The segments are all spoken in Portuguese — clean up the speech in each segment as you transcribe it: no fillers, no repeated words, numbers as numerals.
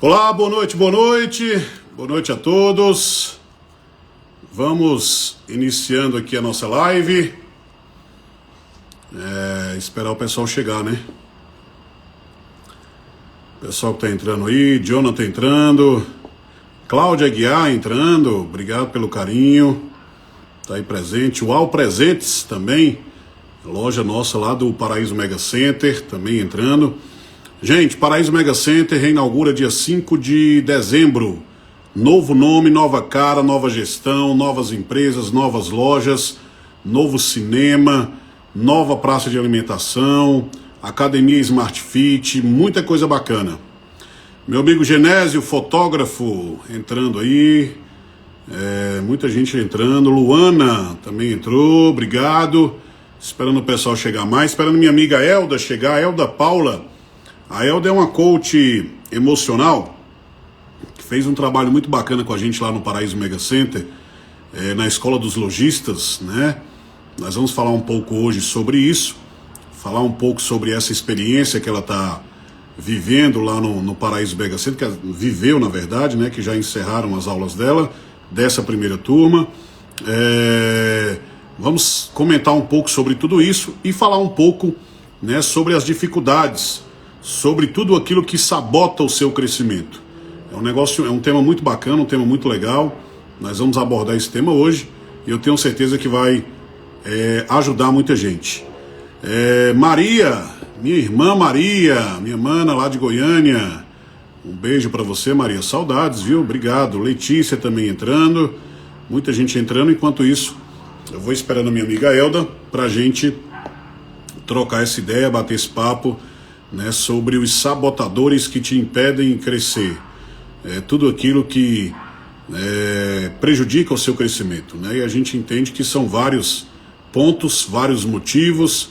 Olá, boa noite a todos. Vamos iniciando aqui a nossa live. Esperar o pessoal chegar, né? O pessoal que tá entrando aí, Jonathan entrando, Cláudia Aguiar entrando, obrigado pelo carinho, tá aí presente. O Al Presentes também, loja nossa lá do Paraíso Mega Center, também entrando. Gente, Paraíso Mega Center reinaugura dia 5 de dezembro. Novo nome, nova cara, nova gestão, novas empresas, novas lojas, novo cinema, nova praça de alimentação, academia Smart Fit, muita coisa bacana. Meu amigo Genésio, fotógrafo, entrando aí. Muita gente entrando. Luana também entrou, obrigado. Esperando o pessoal chegar mais. Esperando minha amiga Elda chegar, Elda Paula. A Elda é uma coach emocional que fez um trabalho muito bacana com a gente lá no Paraíso Mega Center, na Escola dos Lojistas, né? Nós vamos falar um pouco hoje sobre isso, falar um pouco sobre essa experiência que ela está vivendo lá no Paraíso Mega Center, que viveu na verdade, né? Que já encerraram as aulas dela, dessa primeira turma. Vamos comentar um pouco sobre tudo isso e falar um pouco, né, sobre as dificuldades, sobre tudo aquilo que sabota o seu crescimento. É um tema muito bacana, um tema muito legal. Nós vamos abordar esse tema hoje e eu tenho certeza que vai ajudar muita gente. Maria, minha irmã Maria, minha mana lá de Goiânia, um beijo para você, Maria, saudades, viu? Obrigado. Letícia também entrando, muita gente entrando. Enquanto isso, eu vou esperando a minha amiga Elda pra gente trocar essa ideia, bater esse papo, né, sobre os sabotadores que te impedem crescer, tudo aquilo que prejudica o seu crescimento, né? E a gente entende que são vários pontos, vários motivos,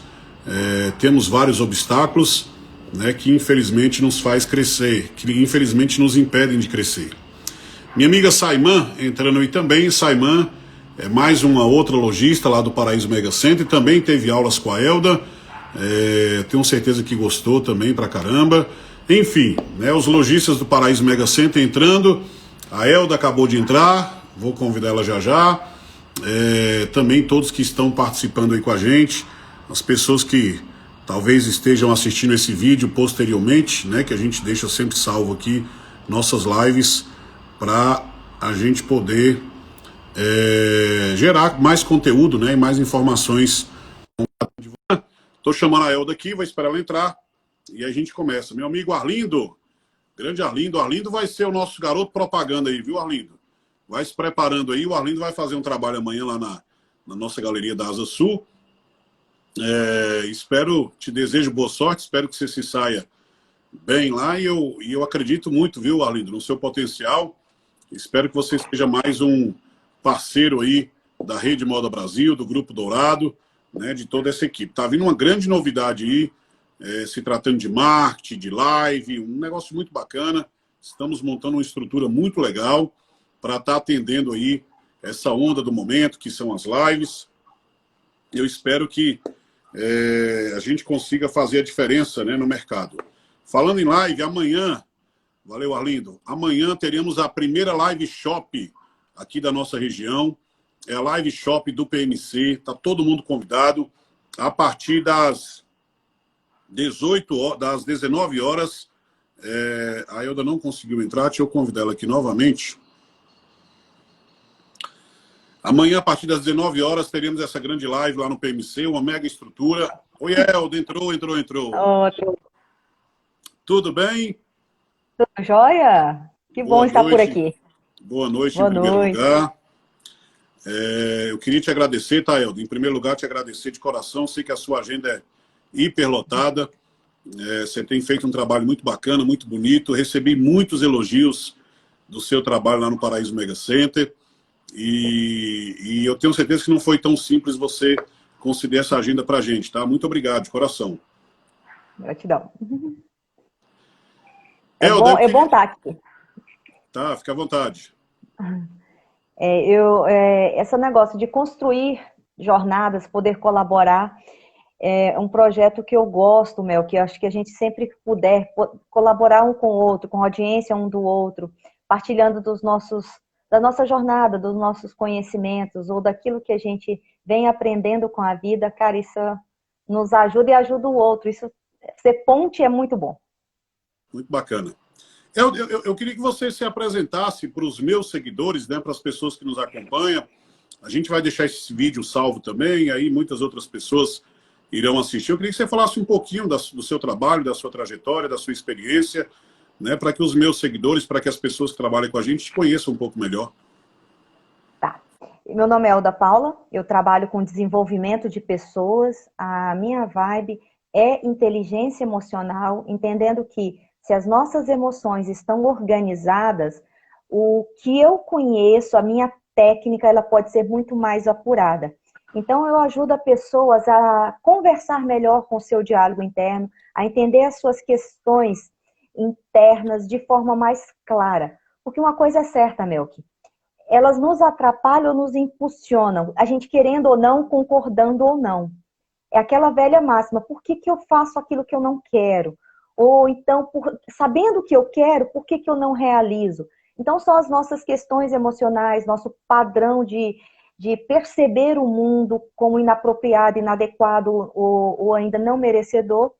temos vários obstáculos, né, que infelizmente nos faz crescer, que infelizmente nos impedem de crescer. Minha amiga Saimã entrando aí também. Saimã é mais uma outra lojista lá do Paraíso Mega Center, também teve aulas com a Elda. Tenho certeza que gostou também pra caramba. Enfim, né, os lojistas do Paraíso Mega Center entrando. A Elda acabou de entrar, vou convidar ela já já. Também todos que estão participando aí com a gente, as pessoas que talvez estejam assistindo esse vídeo posteriormente, né, que a gente deixa sempre salvo aqui nossas lives para a gente poder gerar mais conteúdo, né, e mais informações. Estou chamando a Elda aqui, vou esperar ela entrar e a gente começa. Meu amigo Arlindo, grande Arlindo. Arlindo vai ser o nosso garoto propaganda aí, viu, Arlindo? Vai se preparando aí. O Arlindo vai fazer um trabalho amanhã lá na nossa galeria da Asa Sul. Te desejo boa sorte, espero que você se saia bem lá e eu acredito muito, viu, Arlindo, no seu potencial. Espero que você seja mais um parceiro aí da Rede Moda Brasil, do Grupo Dourado, né, de toda essa equipe. Tá vindo uma grande novidade aí, se tratando de marketing, de live, um negócio muito bacana. Estamos montando uma estrutura muito legal para estar atendendo aí essa onda do momento, que são as lives. Eu espero que a gente consiga fazer a diferença, né, no mercado. Falando em live, amanhã, valeu, Arlindo, amanhã teremos a primeira live shop aqui da nossa região. É a live shop do PMC, tá todo mundo convidado a partir das 19 horas. A Elda não conseguiu entrar, deixa eu convidar ela aqui novamente. Amanhã, a partir das 19 horas, teremos essa grande live lá no PMC, uma mega estrutura. Oi, Elda, entrou. Ótimo. Tudo bem? Tudo jóia? Que bom estar por aqui. Boa noite, Boa em primeiro noite. lugar. Eu queria te agradecer, tá, Elda? Em primeiro lugar, te agradecer de coração. Sei que a sua agenda é hiperlotada. Você tem feito um trabalho muito bacana, muito bonito. Recebi muitos elogios do seu trabalho lá no Paraíso Mega Center. E eu tenho certeza que não foi tão simples você conceder essa agenda pra gente, tá? Muito obrigado, de coração. Gratidão. Elda, É bom estar aqui. Tá, fica à vontade. Esse negócio de construir jornadas, poder colaborar, é um projeto que eu gosto, Mel, que eu acho que a gente sempre que puder colaborar um com o outro, com a audiência um do outro, partilhando da nossa jornada, dos nossos conhecimentos, ou daquilo que a gente vem aprendendo com a vida, cara, isso nos ajuda e ajuda o outro. Isso, ser ponte é muito bom. Muito bacana. Eu queria que você se apresentasse para os meus seguidores, né, para as pessoas que nos acompanham. A gente vai deixar esse vídeo salvo também, aí muitas outras pessoas irão assistir. Eu queria que você falasse um pouquinho do seu trabalho, da sua trajetória, da sua experiência, né, para que os meus seguidores, para que as pessoas que trabalham com a gente te conheçam um pouco melhor. Tá. Meu nome é Elda Paula, eu trabalho com desenvolvimento de pessoas. A minha vibe é inteligência emocional, entendendo que se as nossas emoções estão organizadas, o que eu conheço, a minha técnica, ela pode ser muito mais apurada. Então, eu ajudo as pessoas a conversar melhor com o seu diálogo interno, a entender as suas questões internas de forma mais clara. Porque uma coisa é certa, Melk, elas nos atrapalham ou nos impulsionam, a gente querendo ou não, concordando ou não. É aquela velha máxima, por que eu faço aquilo que eu não quero? Ou então, sabendo o que eu quero, por que eu não realizo? Então, são as nossas questões emocionais, nosso padrão de perceber o mundo como inapropriado, inadequado ou ainda não merecedor,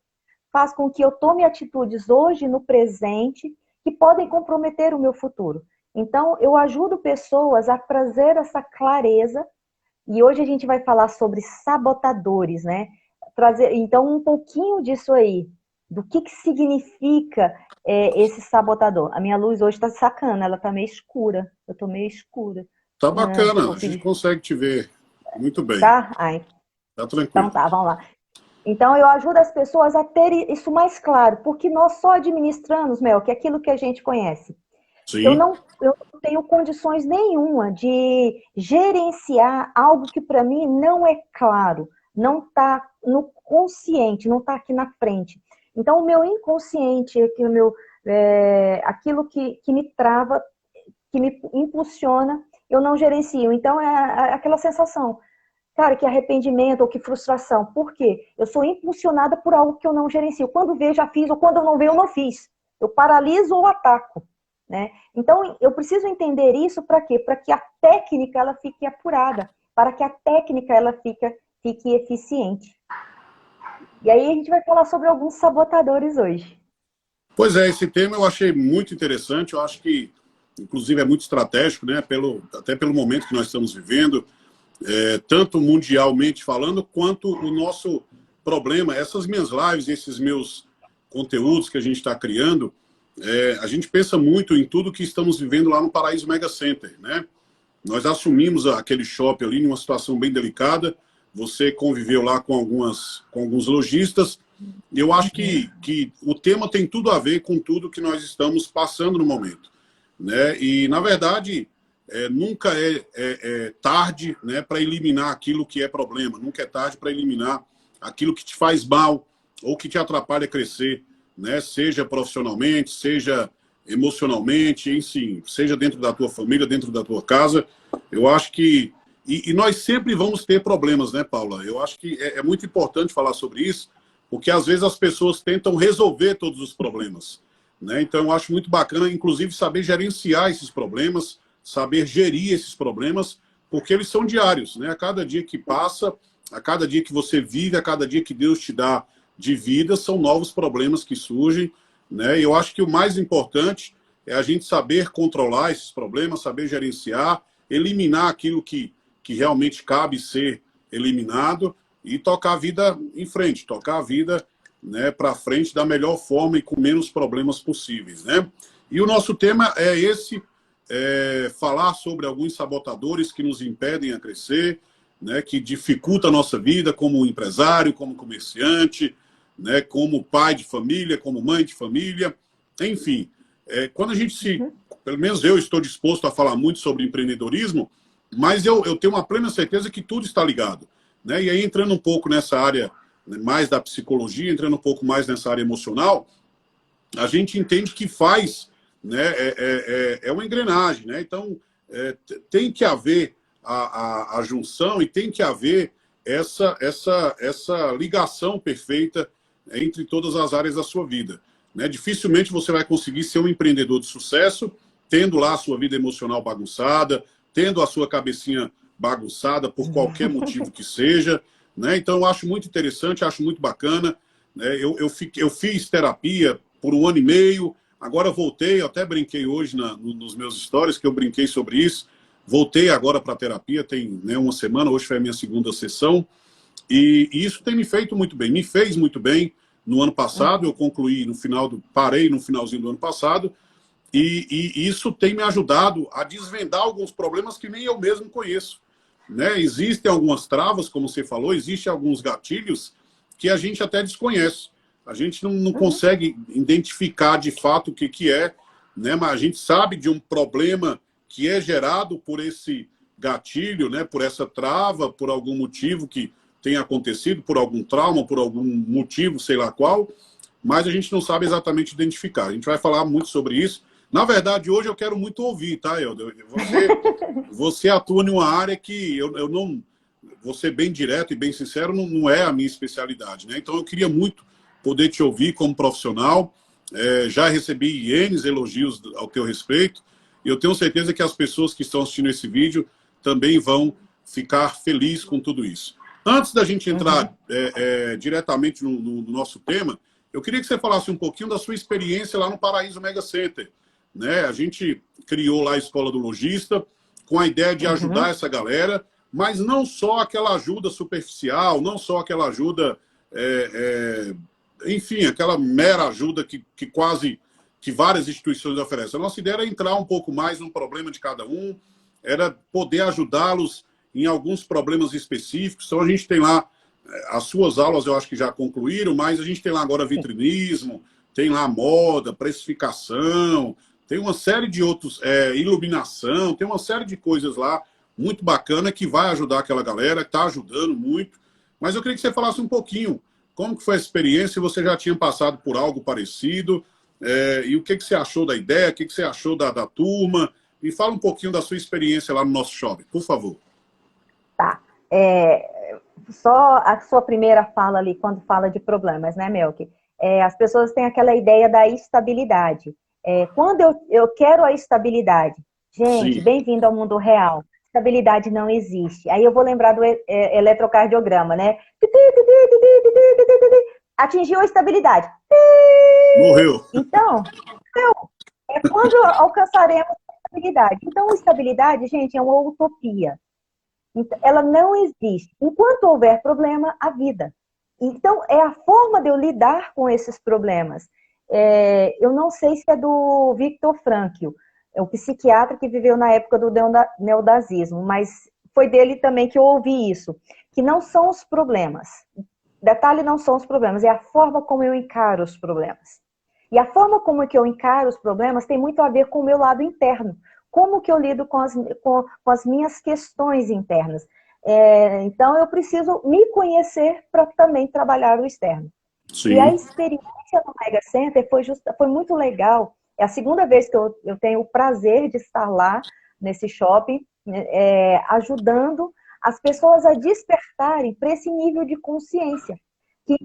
faz com que eu tome atitudes hoje, no presente, que podem comprometer o meu futuro. Então, eu ajudo pessoas a trazer essa clareza, e hoje a gente vai falar sobre sabotadores, né? Então, um pouquinho disso aí, do que significa esse sabotador. A minha luz hoje está sacana, ela está meio escura, eu estou meio escura. Tá bacana, a gente consegue te ver muito bem. Tá? Ai. Tá tranquilo. Então tá, vamos lá. Então eu ajudo as pessoas a ter isso mais claro, porque nós só administramos, Mel, que é aquilo que a gente conhece. Sim. Eu não tenho condições nenhuma de gerenciar algo que para mim não é claro, não está no consciente, não está aqui na frente. Então o meu inconsciente, aquilo que me trava, que me impulsiona, eu não gerencio. Então é aquela sensação, cara, que arrependimento ou que frustração. Por quê? Eu sou impulsionada por algo que eu não gerencio. Quando vejo, já fiz, ou quando eu não vejo, eu não fiz. Eu paraliso ou ataco. Né? Então, eu preciso entender isso para quê? Para que a técnica ela fique apurada, para que a técnica ela fique eficiente. E aí a gente vai falar sobre alguns sabotadores hoje. Pois é, esse tema eu achei muito interessante, eu acho que, inclusive, é muito estratégico, né? Até pelo momento que nós estamos vivendo, tanto mundialmente falando, quanto o nosso problema, essas minhas lives, esses meus conteúdos que a gente está criando, a gente pensa muito em tudo que estamos vivendo lá no Paraíso Mega Center, né? Nós assumimos aquele shopping ali numa situação bem delicada, você conviveu lá com alguns lojistas, e eu acho que o tema tem tudo a ver com tudo que nós estamos passando no momento, né? E, na verdade, nunca é tarde, né, para eliminar aquilo que é problema, nunca é tarde para eliminar aquilo que te faz mal ou que te atrapalha a crescer, né? Seja profissionalmente, seja emocionalmente, enfim, seja dentro da tua família, dentro da tua casa. Eu acho que... E nós sempre vamos ter problemas, né, Paula? Eu acho que é muito importante falar sobre isso, porque às vezes as pessoas tentam resolver todos os problemas, né? Então eu acho muito bacana, inclusive, saber gerenciar esses problemas, saber gerir esses problemas, porque eles são diários, né? A cada dia que passa, a cada dia que você vive, a cada dia que Deus te dá de vida, são novos problemas que surgem, né? E eu acho que o mais importante é a gente saber controlar esses problemas, saber gerenciar, eliminar aquilo que realmente cabe ser eliminado e tocar a vida em frente, tocar a vida, né, para frente da melhor forma e com menos problemas possíveis, né? E o nosso tema é esse, falar sobre alguns sabotadores que nos impedem a crescer, né, que dificulta a nossa vida como empresário, como comerciante, né, como pai de família, como mãe de família, enfim. Quando a gente pelo menos eu estou disposto a falar muito sobre empreendedorismo, mas eu tenho uma plena certeza que tudo está ligado, né? E aí, entrando um pouco nessa área, né, mais da psicologia, entrando um pouco mais nessa área emocional, a gente entende que faz, né, uma engrenagem, né? Então, tem que haver a junção e tem que haver essa ligação perfeita entre todas as áreas da sua vida. Né? Dificilmente você vai conseguir ser um empreendedor de sucesso tendo lá a sua vida emocional bagunçada, tendo a sua cabecinha bagunçada por qualquer motivo que seja. Né? Então, eu acho muito interessante, acho muito bacana. Né? Eu fiz terapia por 1 ano e meio, agora voltei, eu até brinquei hoje nos meus stories, que eu brinquei sobre isso. Voltei agora para a terapia, tem, né, 1 semana, hoje foi a minha 2ª sessão, e isso tem me feito muito bem, me fez muito bem. No ano passado, eu concluí parei no finalzinho do ano passado, e isso tem me ajudado a desvendar alguns problemas que nem eu mesmo conheço. Né? Existem algumas travas, como você falou, existem alguns gatilhos que a gente até desconhece. A gente não consegue identificar de fato o que é, né? Mas a gente sabe de um problema que é gerado por esse gatilho, né? Por essa trava, por algum motivo que tenha acontecido, por algum trauma, por algum motivo, sei lá qual, mas a gente não sabe exatamente identificar. A gente vai falar muito sobre isso. Na verdade, hoje eu quero muito ouvir, tá, Elda? Você atua em uma área que eu não... Vou ser bem direto e bem sincero, não é a minha especialidade, né? Então eu queria muito poder te ouvir como profissional. Já recebi N elogios ao teu respeito, e eu tenho certeza que as pessoas que estão assistindo esse vídeo também vão ficar felizes com tudo isso. Antes da gente entrar diretamente no nosso tema, eu queria que você falasse um pouquinho da sua experiência lá no Paraíso Mega Center. Né? A gente criou lá a Escola do Lojista com a ideia de ajudar essa galera, mas não só aquela ajuda superficial, não só aquela ajuda, enfim, aquela mera ajuda que várias instituições oferecem. A nossa ideia era entrar um pouco mais no problema de cada um, era poder ajudá-los em alguns problemas específicos. Então a gente tem lá, as suas aulas eu acho que já concluíram, mas a gente tem lá agora vitrinismo, tem lá moda, precificação, tem uma série de outros, iluminação, tem uma série de coisas lá muito bacana que vai ajudar aquela galera, que está ajudando muito. Mas eu queria que você falasse um pouquinho como que foi a experiência, se você já tinha passado por algo parecido, e o que você achou da ideia, o que você achou da turma, e fala um pouquinho da sua experiência lá no nosso shopping, por favor. Tá. Só a sua primeira fala ali, quando fala de problemas, né, Melk? As pessoas têm aquela ideia da estabilidade. Quando eu quero a estabilidade, gente, bem-vindo ao mundo real. Estabilidade não existe. Aí eu vou lembrar do eletrocardiograma, né? Atingiu a estabilidade. Morreu. Então, quando alcançaremos a estabilidade? Então, estabilidade, gente, é uma utopia. Ela não existe. Enquanto houver problema, há vida. Então, é a forma de eu lidar com esses problemas. Eu não sei se é do Viktor Frankl, é o psiquiatra que viveu na época do neonazismo, mas foi dele também que eu ouvi isso, que não são os problemas. Detalhe, não são os problemas, é a forma como eu encaro os problemas. E a forma como que eu encaro os problemas tem muito a ver com o meu lado interno. Como que eu lido com as minhas questões internas. Então, eu preciso me conhecer para também trabalhar o externo. Sim. E a experiência no Mega Center foi muito legal. É a 2ª vez que eu tenho o prazer de estar lá, nesse shopping, ajudando as pessoas a despertarem para esse nível de consciência. Que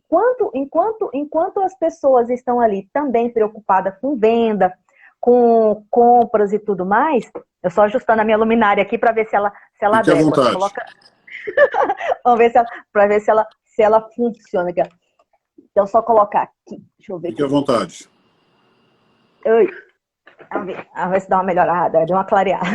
enquanto as pessoas estão ali também preocupadas com venda, com compras e tudo mais, eu só ajustando a minha luminária aqui para ver se ela adequa. Coloca... Vamos ver para ver se ela funciona. Então, só colocar aqui. Deixa eu ver. Fique à vontade. Oi. Vamos ver se dá uma melhorada, deu uma clareada.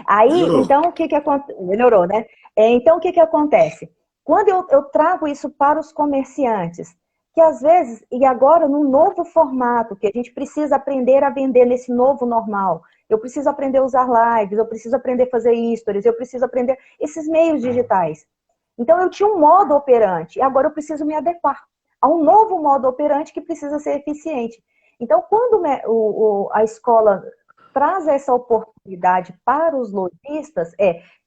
Aí, melhorou. Então, o que acontece? Melhorou, né? Então, o que acontece? Quando eu trago isso para os comerciantes, que às vezes, e agora no novo formato, que a gente precisa aprender a vender nesse novo normal, eu preciso aprender a usar lives, eu preciso aprender a fazer stories, eu preciso aprender esses meios digitais. Então, eu tinha um modo operante, e agora eu preciso me adequar a um novo modo operante que precisa ser eficiente. Então, quando a escola traz essa oportunidade para os lojistas,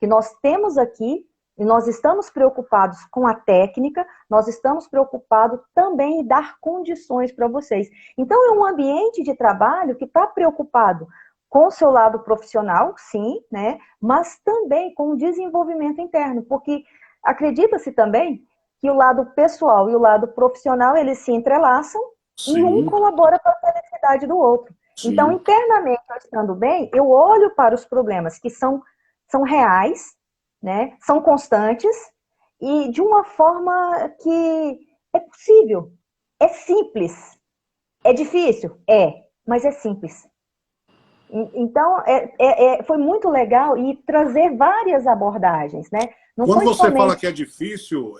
que nós temos aqui, e nós estamos preocupados com a técnica, nós estamos preocupados também em dar condições para vocês. Então, é um ambiente de trabalho que está preocupado com o seu lado profissional, sim, né? Mas também com o desenvolvimento interno, porque acredita-se também que o lado pessoal e o lado profissional, eles se entrelaçam e um Sim, colabora para a felicidade do outro. Então, sim. internamente, eu estando bem, eu olho para os problemas que são reais, né? São constantes e de uma forma que é possível, é simples. É difícil? É, mas é simples. Então, foi muito legal e trazer várias abordagens, né? Não Quando foi você fala somente. que é difícil,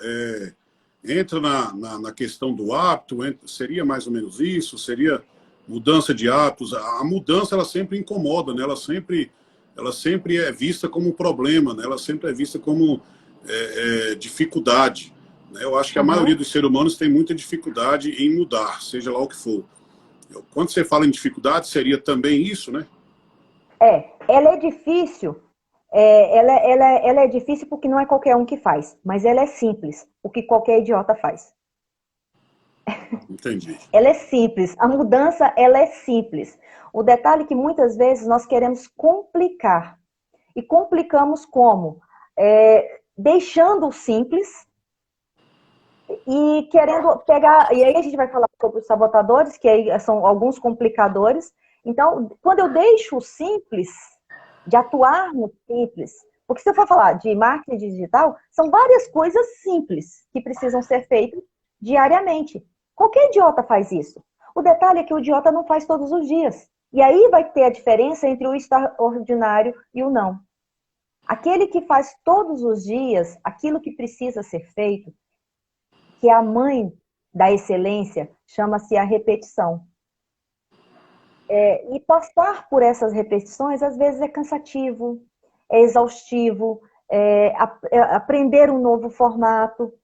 entra na questão do hábito, seria mais ou menos isso? Seria mudança de hábitos? A mudança, ela sempre incomoda, né? Ela sempre é vista como um problema, né? Ela sempre é vista como dificuldade, né? Eu acho que a maioria Uhum. dos seres humanos tem muita dificuldade em mudar, seja lá o que for. Quando você fala em dificuldade, seria também isso, né? Ela é difícil. Ela é difícil porque não é qualquer um que faz, mas ela é simples, o que qualquer idiota faz. Entendi. Ela é simples, a mudança ela é simples. O detalhe é que muitas vezes nós queremos complicar. E complicamos como? Deixando o simples e querendo pegar. E aí a gente vai falar sobre os sabotadores, que aí são alguns complicadores. Então, quando eu deixo o simples, de atuar no simples, porque se eu for falar de marketing digital, são várias coisas simples que precisam ser feitas diariamente. Qualquer idiota faz isso. O detalhe é que o idiota não faz todos os dias. E aí vai ter a diferença entre o extraordinário e o não. Aquele que faz todos os dias aquilo que precisa ser feito, que é a mãe da excelência, chama-se a repetição. E passar por essas repetições, às vezes, é cansativo, é exaustivo, aprender um novo formato.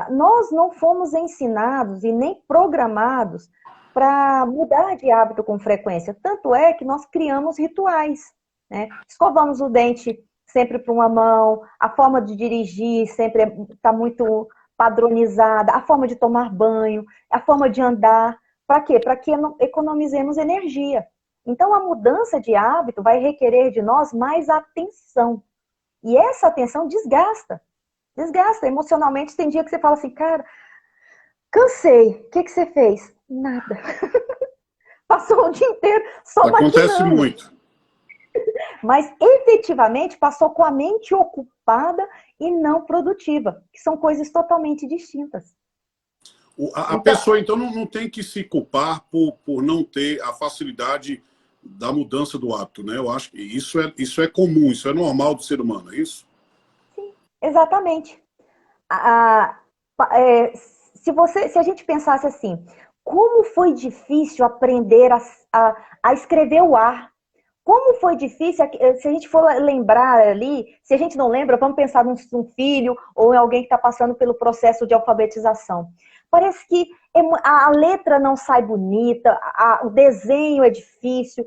Nós não fomos ensinados e nem programados para mudar de hábito com frequência. Tanto é que nós criamos rituais, né? Escovamos o dente sempre para uma mão, a forma de dirigir sempre está muito padronizada, a forma de tomar banho, a forma de andar. Para quê? Para que economizemos energia. Então, a mudança de hábito vai requerer de nós mais atenção. E essa atenção desgasta. Desgasta emocionalmente. Tem dia que você fala assim, cara, cansei. O que você fez? Nada. Passou o dia inteiro só Acontece maquinando. muito. Mas efetivamente passou com a mente ocupada e não produtiva, que são coisas totalmente distintas. A Então, pessoa, então, não tem que se culpar por não ter a facilidade da mudança do hábito, né? Eu acho que isso é comum, isso é normal do ser humano, é isso? sim, exatamente. A, se a gente pensasse assim, como foi difícil aprender a escrever o ar? Como foi difícil, se a gente for lembrar ali, se a gente não lembra, vamos pensar num filho ou em alguém que está passando pelo processo de alfabetização. Parece que a letra não sai bonita, o desenho é difícil.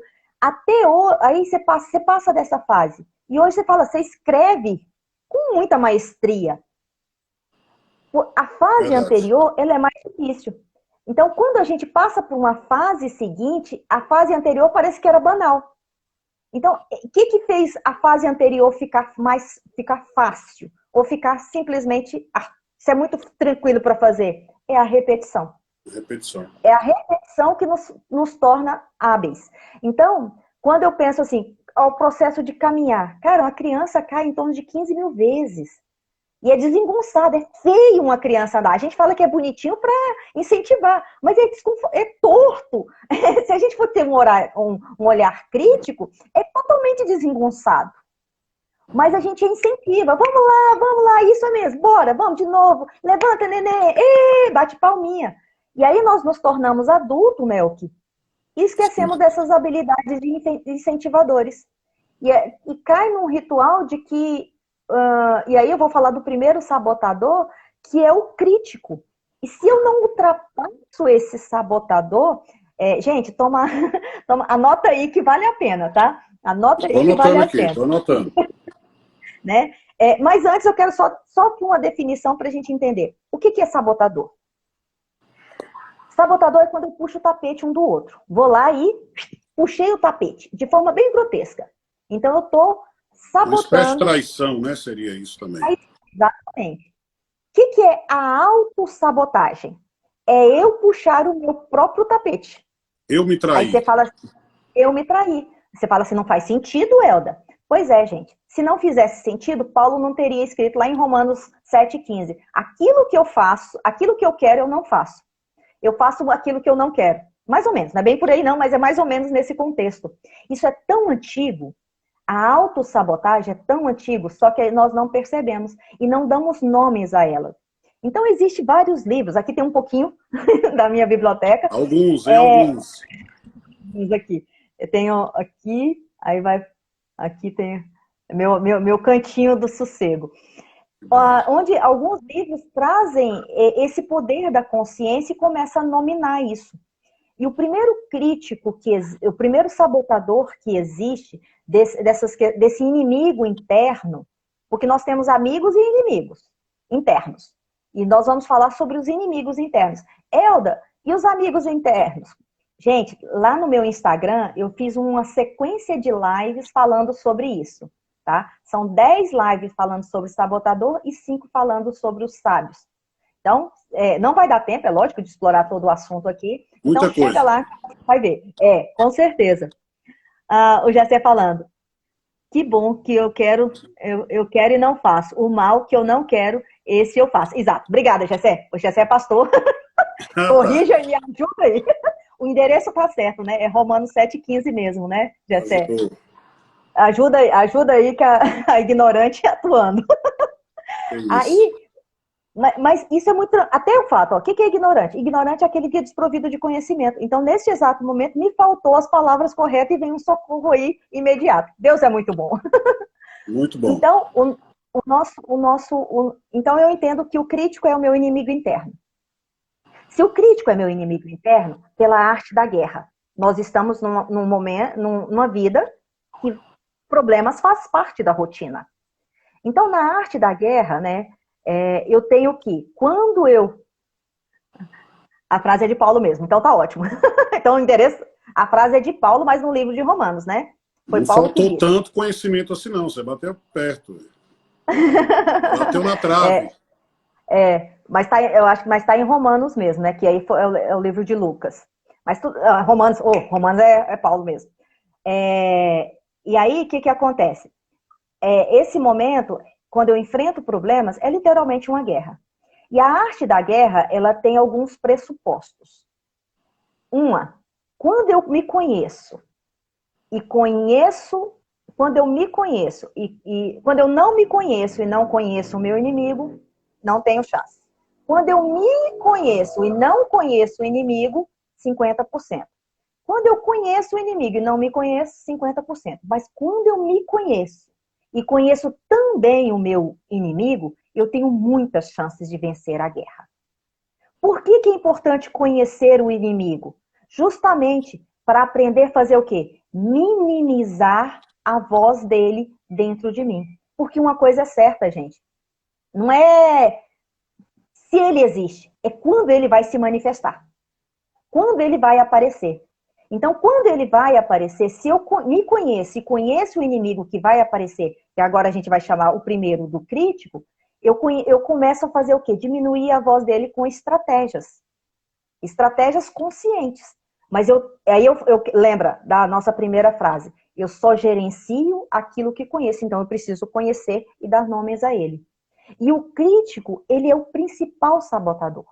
Aí você passa dessa fase. E hoje você fala, você escreve com muita maestria. A fase Verdade. anterior, ela é mais difícil. Então, quando a gente passa para uma fase seguinte, a fase anterior parece que era banal. Então, o que fez a fase anterior ficar fácil? Ou ficar simplesmente, isso é muito tranquilo para fazer? É a repetição. Repetição. É a repetição que nos torna hábeis. Então, quando eu penso assim, ao processo de caminhar, cara, uma criança cai em torno de 15 mil vezes. E é desengonçado, é feio uma criança andar. A gente fala que é bonitinho para incentivar, mas é torto. Se a gente for ter um olhar crítico, é totalmente desengonçado. Mas a gente incentiva, vamos lá, isso é mesmo, bora, vamos de novo, levanta, neném, bate palminha. E aí nós nos tornamos adultos, Melk, e Sim. esquecemos dessas habilidades de incentivadores. E cai num ritual de que e aí eu vou falar do primeiro sabotador, que é o crítico. E se eu não ultrapasso esse sabotador, gente, anota aí que vale a pena, tá? Anota Estou aí que vale anotando a aqui, pena, estou anotando. né? Mas antes eu quero só uma definição para a gente entender. O que é sabotador? Sabotador é quando eu puxo o tapete um do outro. Vou lá e puxei o tapete, de forma bem grotesca. Então eu estou Uma espécie de sabotando traição, né? Seria isso também. Exatamente. Que é a autossabotagem? É eu puxar o meu próprio tapete. Eu me Aí você traí. fala assim, eu me traí. Você fala assim, não faz sentido, Elda? Pois é, gente. Se não fizesse sentido, Paulo não teria escrito lá em Romanos 7,15. Aquilo que eu faço, aquilo que eu quero, eu não faço. Eu faço aquilo que eu não quero. Mais ou menos, não é bem por aí não, mas é mais ou menos nesse contexto. Isso é tão antigo, a autossabotagem é tão antigo, só que nós não percebemos e não damos nomes a ela. Então, existem vários livros. Aqui tem um pouquinho da minha biblioteca. Alguns, hein? Alguns. Aqui. Eu tenho aqui, aí vai. Aqui tem meu cantinho do sossego. Onde alguns livros trazem esse poder da consciência e começam a nominar isso. E o primeiro crítico, o primeiro sabotador que existe desse inimigo interno, porque nós temos amigos e inimigos internos. E nós vamos falar sobre os inimigos internos. Elda, e os amigos internos? Gente, lá no meu Instagram, eu fiz uma sequência de lives falando sobre isso, tá? São 10 lives falando sobre sabotador e 5 falando sobre os sábios. Então, não vai dar tempo, é lógico, de explorar todo o assunto aqui. Então, Muita chega coisa. lá, vai ver. Com certeza. O Jacé falando, que bom que eu quero e não faço. O mal que eu não quero, esse eu faço. Exato. Obrigada, Jacé. O Jacé é pastor. Ah, tá. Corrija e ajuda aí. O endereço tá certo, né? É Romanos 7,15 mesmo, né, Jacé? Azul. Ajuda aí que a ignorante atuando. É isso. Aí, mas isso é muito. Até o fato, ó, o que é ignorante? Ignorante é aquele que é desprovido de conhecimento. Então, neste exato momento, me faltou as palavras corretas e vem um socorro aí imediato. Deus é muito bom. Muito bom. Então, então eu entendo que o crítico é o meu inimigo interno. Se o crítico é meu inimigo interno, pela arte da guerra, nós estamos num momento, numa vida que problemas faz parte da rotina. Então, na arte da guerra, né, eu tenho que, quando eu... A frase é de Paulo mesmo, então tá ótimo. Então, o endereço... A frase é de Paulo, mas no livro de Romanos, né? Foi Não Paulo que faltou disse. tanto conhecimento assim, não. Você bateu perto. Bateu na trave. É, mas eu acho que está em Romanos mesmo, né? Que aí é o livro de Lucas. Mas Romanos é Paulo mesmo. E aí, o que acontece? Esse momento, quando eu enfrento problemas, é literalmente uma guerra. E a arte da guerra, ela tem alguns pressupostos. Quando eu me conheço e quando eu me conheço e quando eu não me conheço e não conheço o meu inimigo, não tenho chance. Quando eu me conheço e não conheço o inimigo, 50%. Quando eu conheço o inimigo e não me conheço, 50%. Mas quando eu me conheço e conheço também o meu inimigo, eu tenho muitas chances de vencer a guerra. Por que é importante conhecer o inimigo? Justamente para aprender a fazer o quê? Minimizar a voz dele dentro de mim. Porque uma coisa é certa, gente. Não é se ele existe, é quando ele vai se manifestar. Quando ele vai aparecer. Então, quando ele vai aparecer, se eu me conheço e conheço o inimigo que vai aparecer, que agora a gente vai chamar o primeiro do crítico, eu começo a fazer o quê? Diminuir a voz dele com estratégias. Estratégias conscientes. Mas aí eu lembra da nossa primeira frase. Eu só gerencio aquilo que conheço. Então, eu preciso conhecer e dar nomes a ele. E o crítico, ele é o principal sabotador.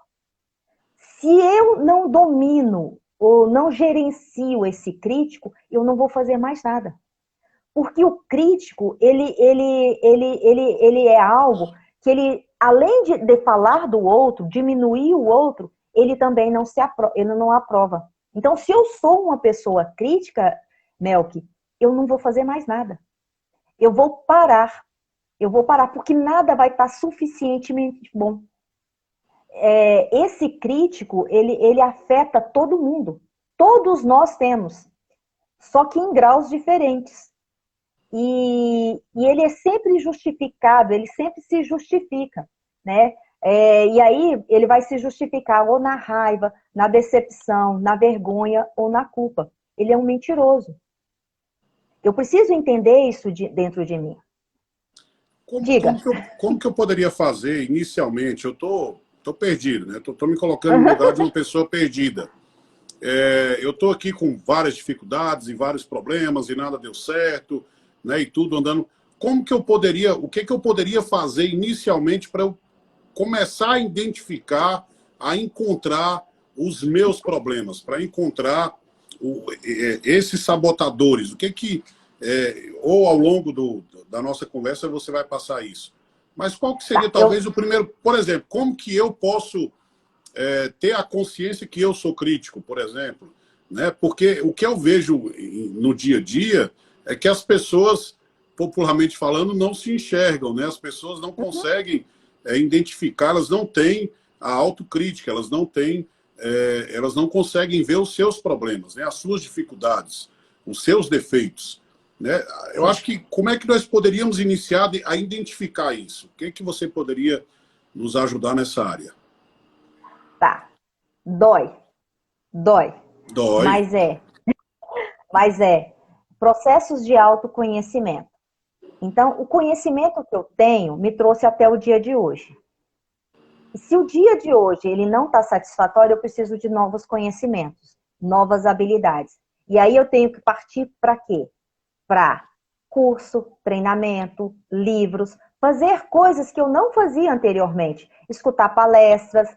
Se eu não domino ou não gerencio esse crítico, eu não vou fazer mais nada. Porque o crítico, ele é algo que ele, além de falar do outro, diminuir o outro, ele também ele não aprova. Então, se eu sou uma pessoa crítica, Melk, eu não vou fazer mais nada. Eu vou parar. Eu vou parar, porque nada vai estar suficientemente bom. Esse crítico, ele afeta todo mundo. Todos nós temos, só que em graus diferentes. E ele é sempre justificado, ele sempre se justifica, né? E aí ele vai se justificar ou na raiva, na decepção, na vergonha ou na culpa. Ele é um mentiroso. Eu preciso entender isso dentro de mim. Diga. Como que eu poderia fazer inicialmente? Eu tô perdido, né? Tô me colocando no lugar de uma pessoa perdida. Eu estou aqui com várias dificuldades e vários problemas e nada deu certo, né? E tudo andando. O que que eu poderia fazer inicialmente para eu começar a identificar, a encontrar os meus problemas, para encontrar esses sabotadores? O que que ou ao longo da nossa conversa você vai passar isso? Mas qual que seria Tá, talvez o primeiro, por exemplo, como que eu posso ter a consciência que eu sou crítico, por exemplo, né? Porque o que eu vejo no dia a dia é que as pessoas, popularmente falando, não se enxergam, né? As pessoas não conseguem identificar, elas não têm a autocrítica, elas não conseguem ver os seus problemas, né? As suas dificuldades, os seus defeitos, né? Eu acho que como é que nós poderíamos iniciar a identificar isso? O que que você poderia nos ajudar nessa área? Tá. Dói. Dói. Dói. Mas é processos de autoconhecimento. Então, o conhecimento que eu tenho me trouxe até o dia de hoje. E se o dia de hoje ele não está satisfatório, eu preciso de novos conhecimentos, novas habilidades. E aí eu tenho que partir para quê? Para curso, treinamento, livros, fazer coisas que eu não fazia anteriormente, escutar palestras,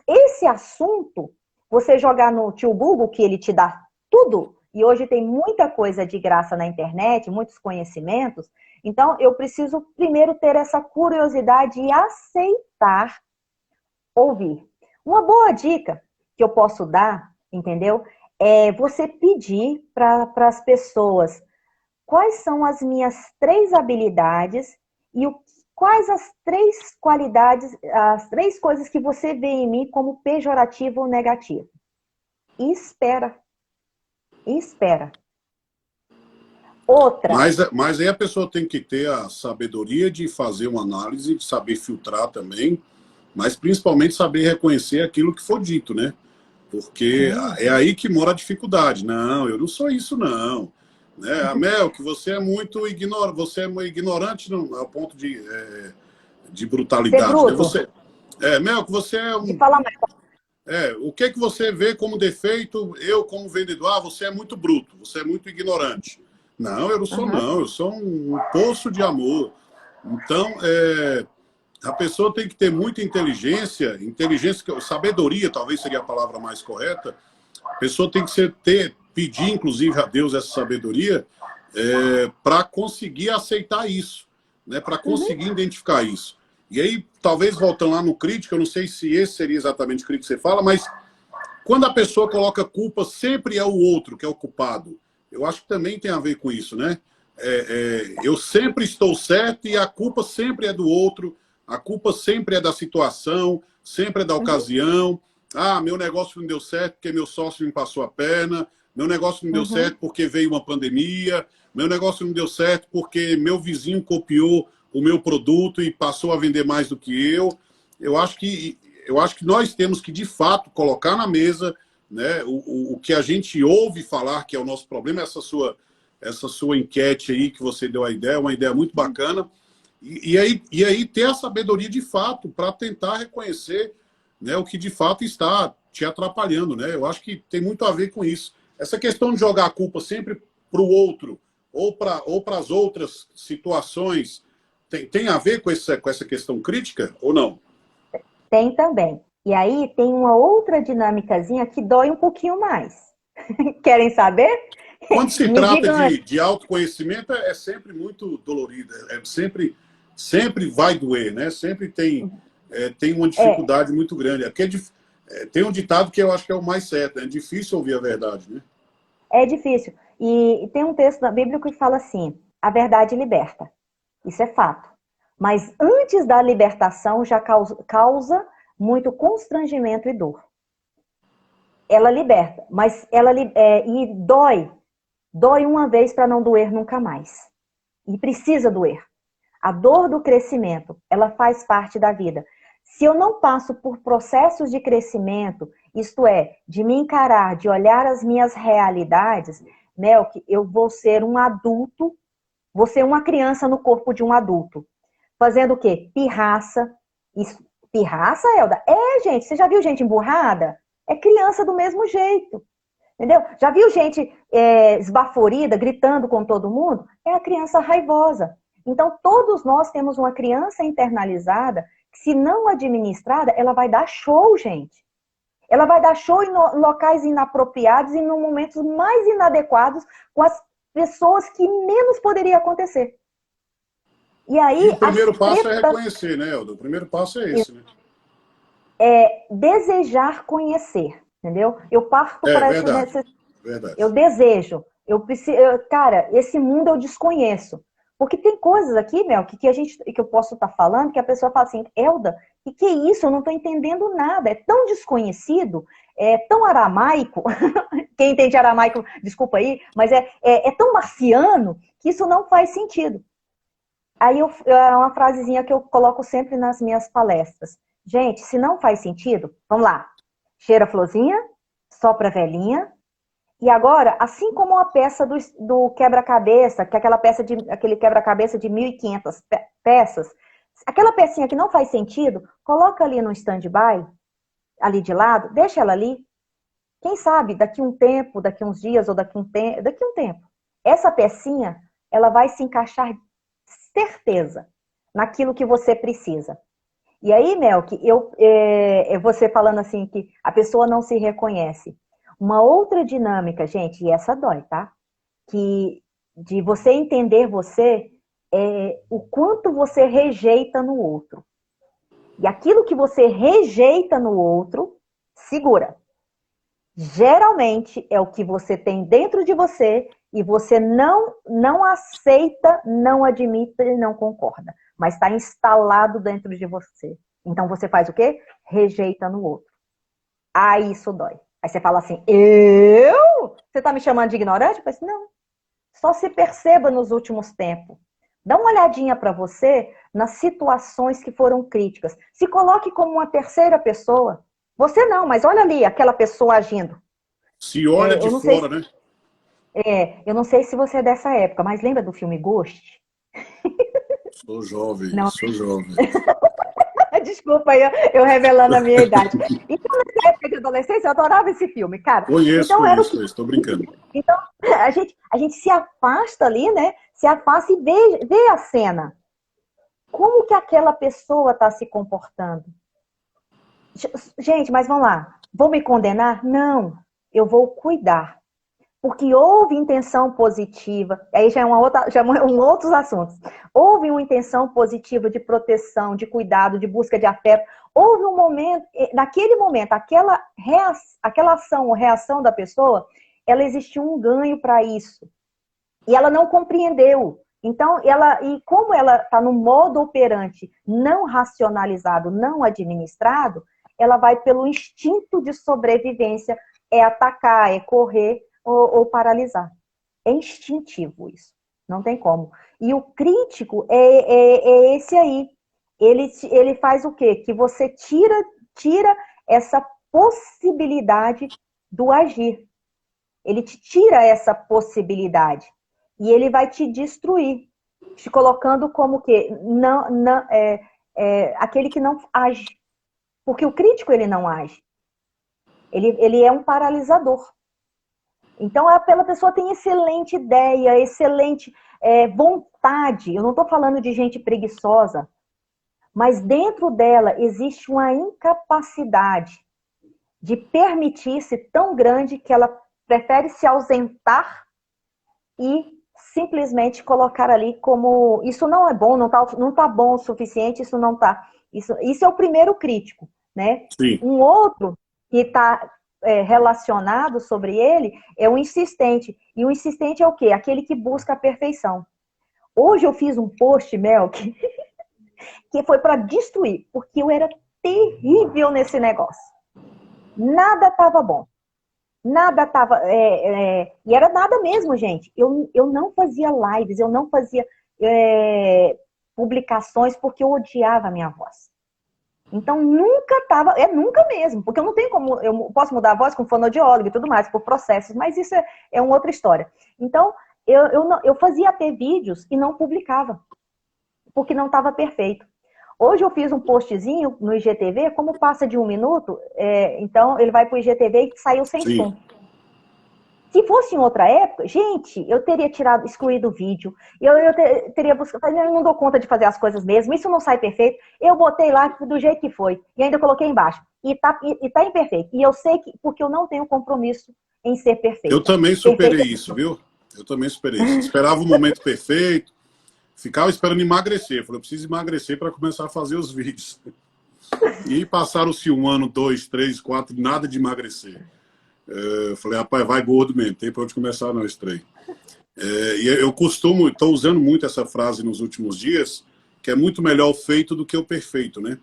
esse assunto, você jogar no tio Google, que ele te dá tudo, e hoje tem muita coisa de graça na internet, muitos conhecimentos, então eu preciso primeiro ter essa curiosidade e aceitar ouvir. Uma boa dica que eu posso dar, entendeu? É você pedir para as pessoas quais são as minhas 3 habilidades e quais as 3 qualidades, as 3 coisas que você vê em mim como pejorativo ou negativo. E espera. E espera. Outra. Mas aí a pessoa tem que ter a sabedoria de fazer uma análise, de saber filtrar também, mas principalmente saber reconhecer aquilo que for dito, né? Porque é aí que mora a dificuldade. Não, eu não sou isso, não. Né? A Mel, que você é muito ignorante ao ponto de Ser brutalidade. Né? bruto. Mel, que você é De um. falar mais. O que que você vê como defeito? Eu, como vendedor, você é muito bruto, você é muito ignorante. Não, eu não sou, não. Eu sou um poço de amor. Então, a pessoa tem que ter muita inteligência, sabedoria, talvez seria a palavra mais correta. A pessoa tem que pedir, inclusive, a Deus essa sabedoria para conseguir aceitar isso, né? Para conseguir identificar isso. E aí, talvez voltando lá no crítico, eu não sei se esse seria exatamente o crítico que você fala, mas quando a pessoa coloca culpa, sempre é o outro que é o culpado. Eu acho que também tem a ver com isso, né? Eu sempre estou certo e a culpa sempre é do outro, a culpa sempre é da situação, sempre é da ocasião. Ah, meu negócio não deu certo porque meu sócio me passou a perna, meu negócio não deu certo porque veio uma pandemia, meu negócio não deu certo porque meu vizinho copiou o meu produto e passou a vender mais do que eu. Eu acho que nós temos que, de fato, colocar na mesa, né, o que a gente ouve falar que é o nosso problema, essa sua enquete aí que você deu a ideia, uma ideia muito bacana, e aí ter a sabedoria de fato para tentar reconhecer, né, o que de fato está te atrapalhando. Né? Eu acho que tem muito a ver com isso. Essa questão de jogar a culpa sempre para o outro ou para as outras situações tem a ver com essa questão crítica ou não? Tem também. E aí tem uma outra dinâmicazinha que dói um pouquinho mais. Querem saber? Quando se Me trata digam aí. de autoconhecimento, é sempre muito dolorido, sempre vai doer, né? Sempre tem uma dificuldade muito grande. Tem um ditado que eu acho que é o mais certo, é difícil ouvir a verdade, né? É difícil. E tem um texto na Bíblia que fala assim: a verdade liberta. Isso é fato. Mas antes da libertação já causa muito constrangimento e dor. Ela liberta, mas e dói. Dói uma vez para não doer nunca mais. E precisa doer. A dor do crescimento, ela faz parte da vida. Se eu não passo por processos de crescimento, isto é, de me encarar, de olhar as minhas realidades, Melk, eu vou ser um adulto, vou ser uma criança no corpo de um adulto. fazendo o quê? Pirraça. Isso, pirraça, Elda? É, gente, você já viu gente emburrada? É criança do mesmo jeito. Entendeu? Já viu gente esbaforida, gritando com todo mundo? É a criança raivosa. Então, todos nós temos uma criança internalizada que, se não administrada, ela vai dar show, gente. Ela vai dar show em locais inapropriados e em momentos mais inadequados com as pessoas que menos poderia acontecer. E aí, E o primeiro passo é reconhecer, né, Elda? O primeiro passo é esse, né? É desejar conhecer, entendeu? Eu parto É para essa verdade, necessidade. verdade. Eu desejo. Eu preciso, cara, esse mundo eu desconheço. Porque tem coisas aqui, Mel, que eu posso estar falando, que a pessoa fala assim, Elda, o que é isso? Eu não estou entendendo nada. É tão desconhecido, é tão aramaico. Quem entende aramaico, desculpa aí, mas é tão marciano que isso não faz sentido. Aí é uma frasezinha que eu coloco sempre nas minhas palestras. Gente, se não faz sentido, vamos lá. Cheira a florzinha, sopra a velhinha. E agora, assim como a peça do quebra-cabeça, que é aquele quebra-cabeça de 1.500 peças, aquela pecinha que não faz sentido, coloca ali no stand-by, ali de lado, deixa ela ali. Quem sabe, daqui um tempo, daqui uns dias ou daqui um tempo, essa pecinha, ela vai se encaixar, certeza, naquilo que você precisa. E aí, Melk, você falando assim que a pessoa não se reconhece. Uma outra dinâmica, gente, e essa dói, tá? Que de você entender o quanto você rejeita no outro. E aquilo que você rejeita no outro, segura. Geralmente é o que você tem dentro de você e você não aceita, não admite e não concorda. Mas está instalado dentro de você. Então você faz o quê? Rejeita no outro. Aí isso dói. Aí você fala assim, eu? Você está me chamando de ignorante? Eu falei assim, não. Só se perceba nos últimos tempos. Dá uma olhadinha para você nas situações que foram críticas. Se coloque como uma terceira pessoa. Você não, mas olha ali aquela pessoa agindo. Se olha de fora, né? Eu não sei se você é dessa época, mas lembra do filme Ghost? Sou jovem, Não. sou jovem. Desculpa aí, eu revelando a minha idade. Então, nessa época de adolescência, eu adorava esse filme, cara. Conheço, Então, era o que... estou brincando. Então, a gente se afasta ali, né? Se afasta e vê a cena. Como que aquela pessoa está se comportando? Gente, mas vamos lá. Vou me condenar? Não. Eu vou cuidar. Porque houve intenção positiva, aí já é um outros assuntos. Houve uma intenção positiva de proteção, de cuidado, de busca de afeto. Houve um momento, naquele momento, aquela ação ou reação da pessoa, ela existiu um ganho para isso. E ela não compreendeu. Então, e como ela está no modo operante não racionalizado, não administrado, ela vai pelo instinto de sobrevivência, é atacar, é correr, ou paralisar. É instintivo isso. Não tem como. E o crítico é esse aí. Ele faz o quê? Que você tira essa possibilidade do agir. Ele te tira essa possibilidade. E ele vai te destruir. Te colocando como que aquele que não age. Porque o crítico, ele não age. Ele é um paralisador. Então, aquela pessoa tem excelente ideia, excelente vontade. Eu não estou falando de gente preguiçosa, mas dentro dela existe uma incapacidade de permitir-se tão grande que ela prefere se ausentar e simplesmente colocar ali como isso não é bom, não tá bom o suficiente, isso não tá. Isso é o primeiro crítico, né? Sim. Um outro que está relacionado sobre ele é o insistente. E o insistente é o quê? Aquele que busca a perfeição. Hoje eu fiz um post, Mel, que foi para destruir, porque eu era terrível nesse negócio. Nada estava bom. Nada estava... e era nada mesmo, gente. Eu não fazia lives, eu não fazia publicações porque eu odiava a minha voz. Então, nunca estava, nunca mesmo, porque eu não tenho como, eu posso mudar a voz com fonoaudiólogo e tudo mais, por processos, mas isso é uma outra história. Então, eu fazia até vídeos e não publicava. porque não estava perfeito. Hoje eu fiz um postzinho no IGTV, como passa de 1 minuto, então ele vai para o IGTV e saiu sem Sim. som. Se fosse em outra época, gente, eu teria excluído o vídeo, eu teria buscado, eu não dou conta de fazer as coisas mesmo, isso não sai perfeito, eu botei lá do jeito que foi, e ainda coloquei embaixo, e tá imperfeito, e eu sei que, porque eu não tenho compromisso em ser Eu perfeita. também superei isso, viu? Eu também superei isso. Esperava o momento perfeito, ficava esperando emagrecer. Eu falei, eu preciso emagrecer para começar a fazer os vídeos. E passaram-se 1 ano, 2, 3, 4, nada de emagrecer. Eu falei, rapaz, vai gordo mesmo, tem para onde começar não, esse trem. E eu estou usando muito essa frase nos últimos dias, que é muito melhor o feito do que o perfeito, né?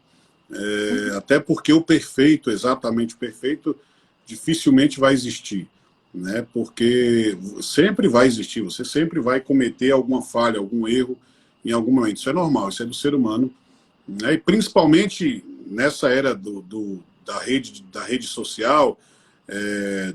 Até porque o perfeito, exatamente o perfeito, dificilmente vai existir, né? Porque sempre vai existir, você sempre vai cometer alguma falha, algum erro em algum momento. Isso é normal, isso é do ser humano, né? E principalmente nessa era da rede social,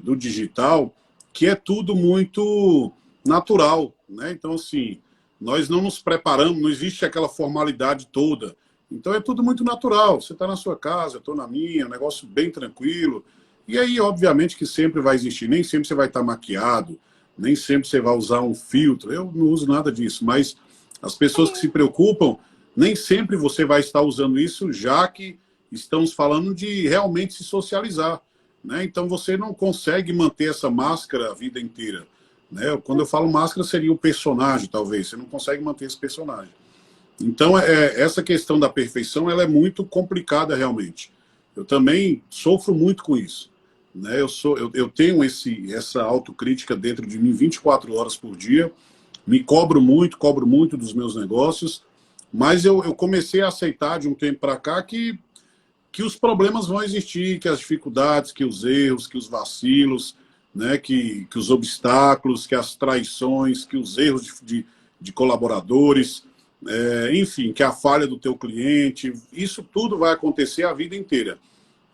do digital, que é tudo muito natural, né? Então, assim, nós não nos preparamos, não existe aquela formalidade toda. Então é tudo muito natural. Você está na sua casa, eu estou na minha, um negócio bem tranquilo. E aí, obviamente, que sempre vai existir. Nem sempre você vai estar maquiado, nem sempre você vai usar um filtro. Eu não uso nada disso, mas as pessoas que se preocupam, nem sempre você vai estar usando isso, já que estamos falando de realmente se socializar, né? Então você não consegue manter essa máscara a vida inteira, né? Quando eu falo máscara, seria o personagem, talvez. Você não consegue manter esse personagem. Então, essa questão da perfeição, ela é muito complicada realmente. Eu também sofro muito com isso, né? Eu tenho essa autocrítica dentro de mim 24 horas por dia, me cobro muito dos meus negócios, mas eu comecei a aceitar de um tempo para cá que os problemas vão existir, que as dificuldades, que os erros, que os vacilos, né, que os obstáculos, que as traições, que os erros de colaboradores, enfim, que a falha do teu cliente, isso tudo vai acontecer a vida inteira,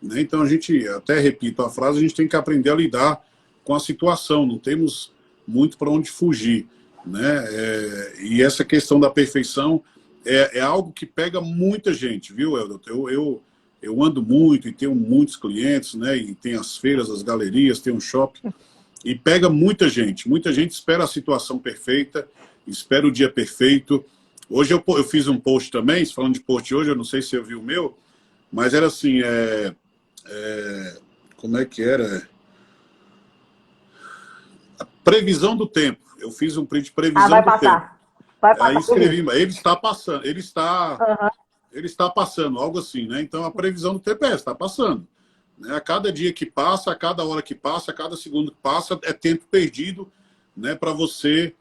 né? Então a gente, até repito a frase, a gente tem que aprender a lidar com a situação, não temos muito para onde fugir, né? E essa questão da perfeição é algo que pega muita gente, viu, Helder? Eu ando muito e tenho muitos clientes, né? E tem as feiras, as galerias, tem um shopping, e pega muita gente. Muita gente espera a situação perfeita, espera o dia perfeito. Hoje eu fiz um post também, falando de post hoje, eu não sei se você viu o meu, mas era assim, como é que era? A previsão do tempo. Eu fiz um print de previsão vai do tempo. passar. Vai Aí passar. escrevi, ele está passando, Uhum. ele está passando, algo assim, né? Então a previsão do tempo está passando. Né? A cada dia que passa, a cada hora que passa, a cada segundo que passa, é tempo perdido, né, para você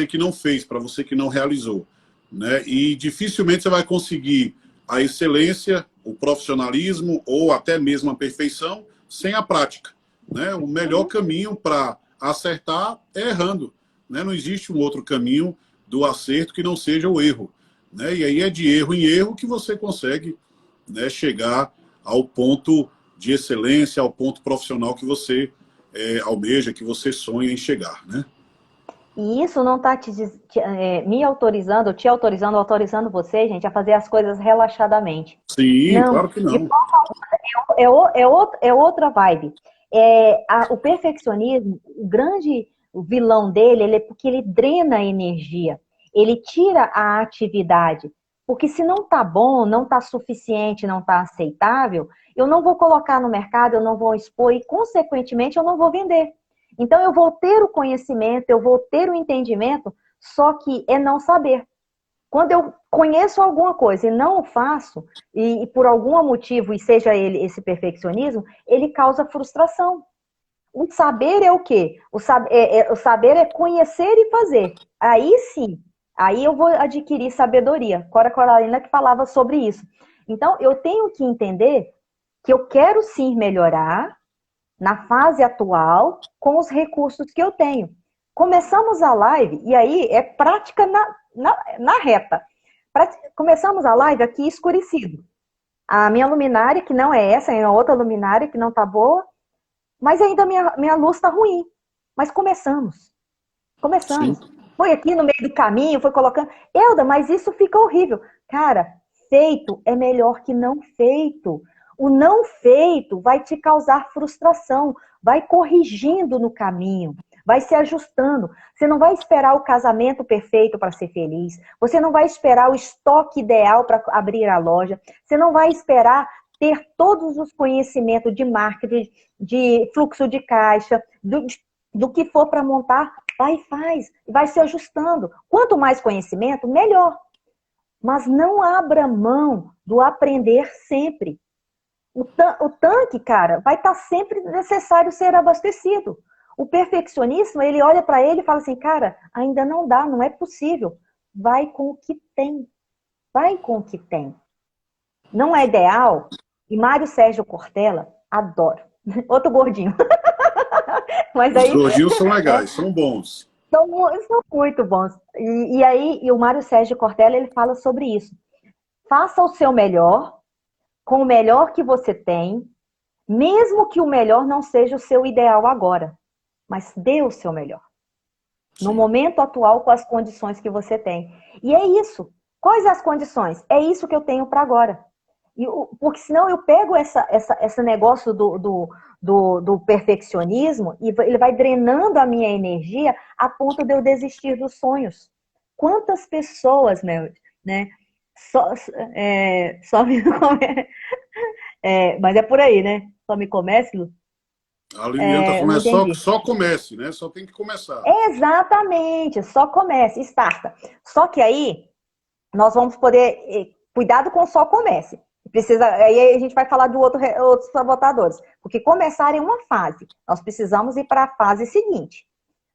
que não fez, para você que não realizou, né? E dificilmente você vai conseguir a excelência, o profissionalismo ou até mesmo a perfeição sem a prática, né? O melhor caminho para acertar é errando, né? Não existe um outro caminho do acerto que não seja o erro, né? E aí é de erro em erro que você consegue, né, chegar ao ponto de excelência, ao ponto profissional que você almeja, que você sonha em chegar, né? E isso não está me autorizando, te autorizando, autorizando você, gente, a fazer as coisas relaxadamente. Sim, Não, claro que não. é outra vibe. O perfeccionismo, o grande vilão dele, é porque ele drena a energia, ele tira a atividade. Porque se não tá bom, não tá suficiente, não tá aceitável, eu não vou colocar no mercado, eu não vou expor e, consequentemente, eu não vou vender. Então, eu vou ter o conhecimento, eu vou ter o entendimento, só que é não saber. Quando eu conheço alguma coisa e não o faço, e por algum motivo, e seja ele esse perfeccionismo, ele causa frustração. O saber é o quê? O saber é conhecer e fazer. Aí sim, aí eu vou adquirir sabedoria. Cora Coralina que falava sobre isso. Então, eu tenho que entender que eu quero sim melhorar na fase atual com os recursos que eu tenho. Começamos a live, e aí é prática na reta. Começamos a live aqui escurecido. A minha luminária, que não é essa, é outra luminária que não está boa, mas ainda minha luz está ruim. Mas começamos. Sim. foi aqui no meio do caminho, foi colocando. Elda, mas isso fica horrível. Cara, feito é melhor que não feito. O não feito vai te causar frustração, vai corrigindo no caminho, vai se ajustando. Você não vai esperar o casamento perfeito para ser feliz, você não vai esperar o estoque ideal para abrir a loja, você não vai esperar ter todos os conhecimentos de marketing, de fluxo de caixa, do que for para montar, vai e faz, vai se ajustando. Quanto mais conhecimento, melhor. Mas não abra mão do aprender sempre. O tanque, cara, vai estar sempre necessário ser abastecido. O perfeccionismo, ele olha para ele e fala assim, cara, ainda não dá, não é possível. Vai com o que tem. Vai com o que tem. Não é ideal? E Mário Sérgio Cortella, adoro. Outro gordinho. Mas Os aí, gordinhos são legais, são bons. são muito bons. E o Mário Sérgio Cortella, ele fala sobre isso. Faça o seu melhor, com o melhor que você tem, mesmo que o melhor não seja o seu ideal agora. Mas dê o seu melhor. No Sim. momento atual, com as condições que você tem. E é isso. Quais as condições? É isso que eu tenho para agora. Porque senão eu pego esse negócio do perfeccionismo e ele vai drenando a minha energia a ponto de eu desistir dos sonhos. Quantas pessoas, né? Só me mas é por aí, né? Só me comece, Lu? A Lilian tá Eu falando, não entendi. só comece, né? Só tem que começar. Exatamente, só comece, starta. Só que aí nós vamos poder. Cuidado com só comece. Precisa, aí a gente vai falar do outros sabotadores. Porque começar é uma fase. Nós precisamos ir para a fase seguinte.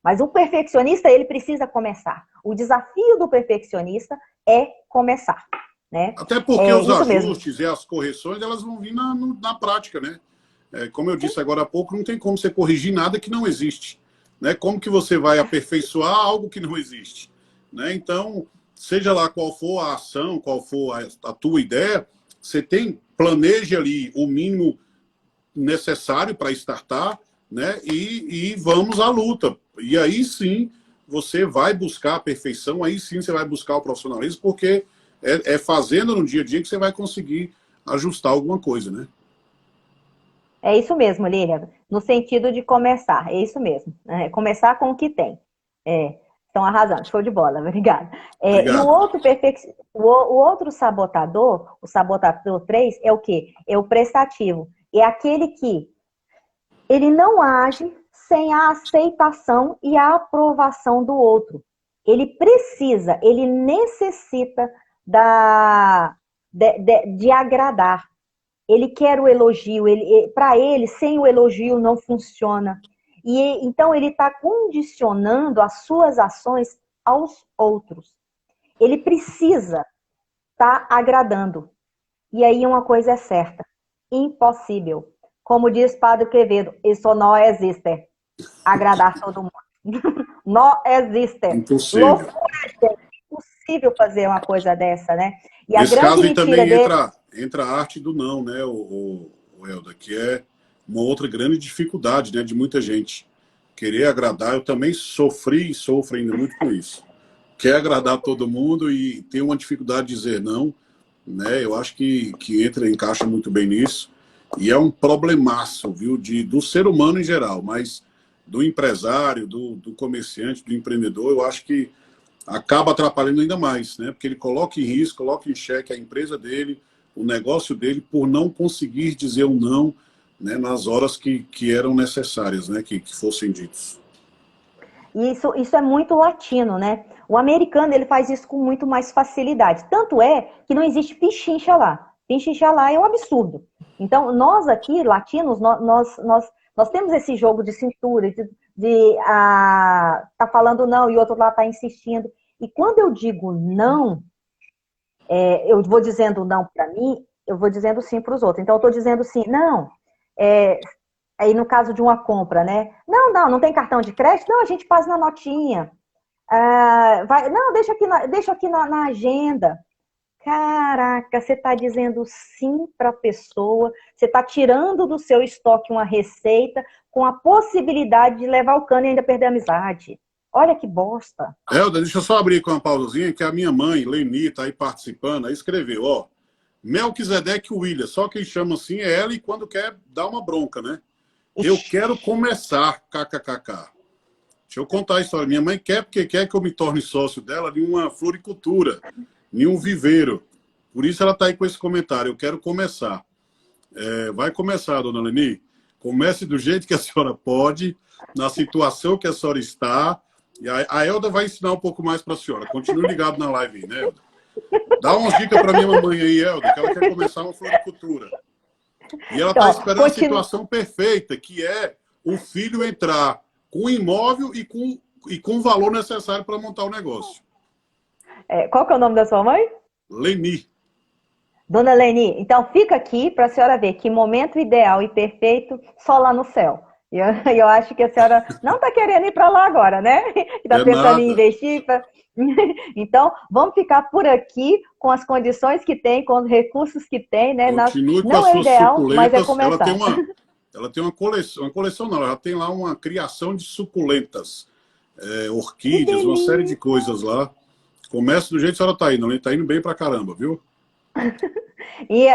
Mas o perfeccionista, ele precisa começar. O desafio do perfeccionista é começar. Né? Até porque É os isso mesmo. ajustes e as correções, elas vão vir na prática, né? Como eu Sim. disse agora há pouco, não tem como você corrigir nada que não existe. Né? Como que você vai aperfeiçoar algo que não existe? Né? Então, seja lá qual for a ação, qual for a tua ideia, você planeje ali o mínimo necessário para startar, né? E vamos à luta. E aí sim você vai buscar a perfeição, aí sim você vai buscar o profissionalismo, porque é fazendo no dia a dia que você vai conseguir ajustar alguma coisa, né? É isso mesmo, Lilian. No sentido de começar, é isso mesmo. Começar com o que tem. Estão arrasando, show de bola, obrigada. E o Obrigado. outro, o outro sabotador, o sabotador 3, é o quê? É o prestativo. É aquele que ele não age sem a aceitação e a aprovação do outro. Ele necessita de agradar. Ele quer o elogio, para ele, sem o elogio não funciona. E então ele está condicionando as suas ações aos outros. Ele precisa estar agradando. E aí uma coisa é certa, impossível. Como diz Padre Quevedo, isso não existe. Agradar todo mundo. Não existe. Impossível. Loucura, gente. Impossível fazer uma coisa dessa, né? E a Nesse grande caso aí mentira também dele... entra a arte do não, né, o Helder, que é uma outra grande dificuldade, né, de muita gente. Querer agradar, eu também sofri e sofro ainda muito com isso. Quer agradar todo mundo e tem uma dificuldade de dizer não, né? Eu acho que encaixa muito bem nisso. E é um problemaço, viu, do ser humano em geral, mas do empresário, do comerciante, do empreendedor, eu acho que acaba atrapalhando ainda mais, né? Porque ele coloca em risco, coloca em xeque a empresa dele, o negócio dele, por não conseguir dizer um não, né, nas horas que eram necessárias, né, que fossem ditos. Isso é muito latino, né? O americano, ele faz isso com muito mais facilidade. Tanto é que não existe pichincha lá. Pichincha lá é um absurdo. Então, nós aqui, latinos, nós temos esse jogo de cintura, tá falando não e o outro lá tá insistindo. E quando eu digo não, eu vou dizendo não para mim, eu vou dizendo sim para os outros. Então, eu estou dizendo sim, não. Aí, no caso de uma compra, né? Não tem cartão de crédito? Não, a gente faz na notinha. Não, deixa aqui na agenda. Caraca, você está dizendo sim para a pessoa, você está tirando do seu estoque uma receita com a possibilidade de levar o cano e ainda perder a amizade. Olha que bosta. Helder, deixa eu só abrir com uma pausazinha, que a minha mãe, Leni, tá aí participando, aí escreveu, ó, Melquisedeque William, só quem chama assim é ela e quando quer dar uma bronca, né? Eu Ixi. quero começar, kkkk. Deixa eu contar a história. Minha mãe quer porque quer que eu me torne sócio dela de uma floricultura, de um viveiro. Por isso ela está aí com esse comentário. Eu quero começar. Vai começar, dona Leni. Comece do jeito que a senhora pode, na situação que a senhora está. E a Elda vai ensinar um pouco mais para a senhora. Continue ligado na live aí, né, Elda? Dá umas dicas para minha mamãe aí, Elda, que ela quer começar uma floricultura. E ela está esperando a situação perfeita, que é o filho entrar com imóvel e com o valor necessário para montar o negócio. Qual que é o nome da sua mãe? Leni. Dona Leni, então fica aqui para a senhora ver que momento ideal e perfeito só lá no céu. Eu acho que a senhora não está querendo ir para lá agora, né? Está pensando em investir. Então, vamos ficar por aqui com as condições que tem, com os recursos que tem, né? Continue com não as é suas ideal, suculentas. mas é começar. Ela tem uma coleção não, ela tem lá uma criação de suculentas, orquídeas, uma série de coisas lá. Começa do jeito que a senhora está indo, ela está indo bem pra caramba, viu? E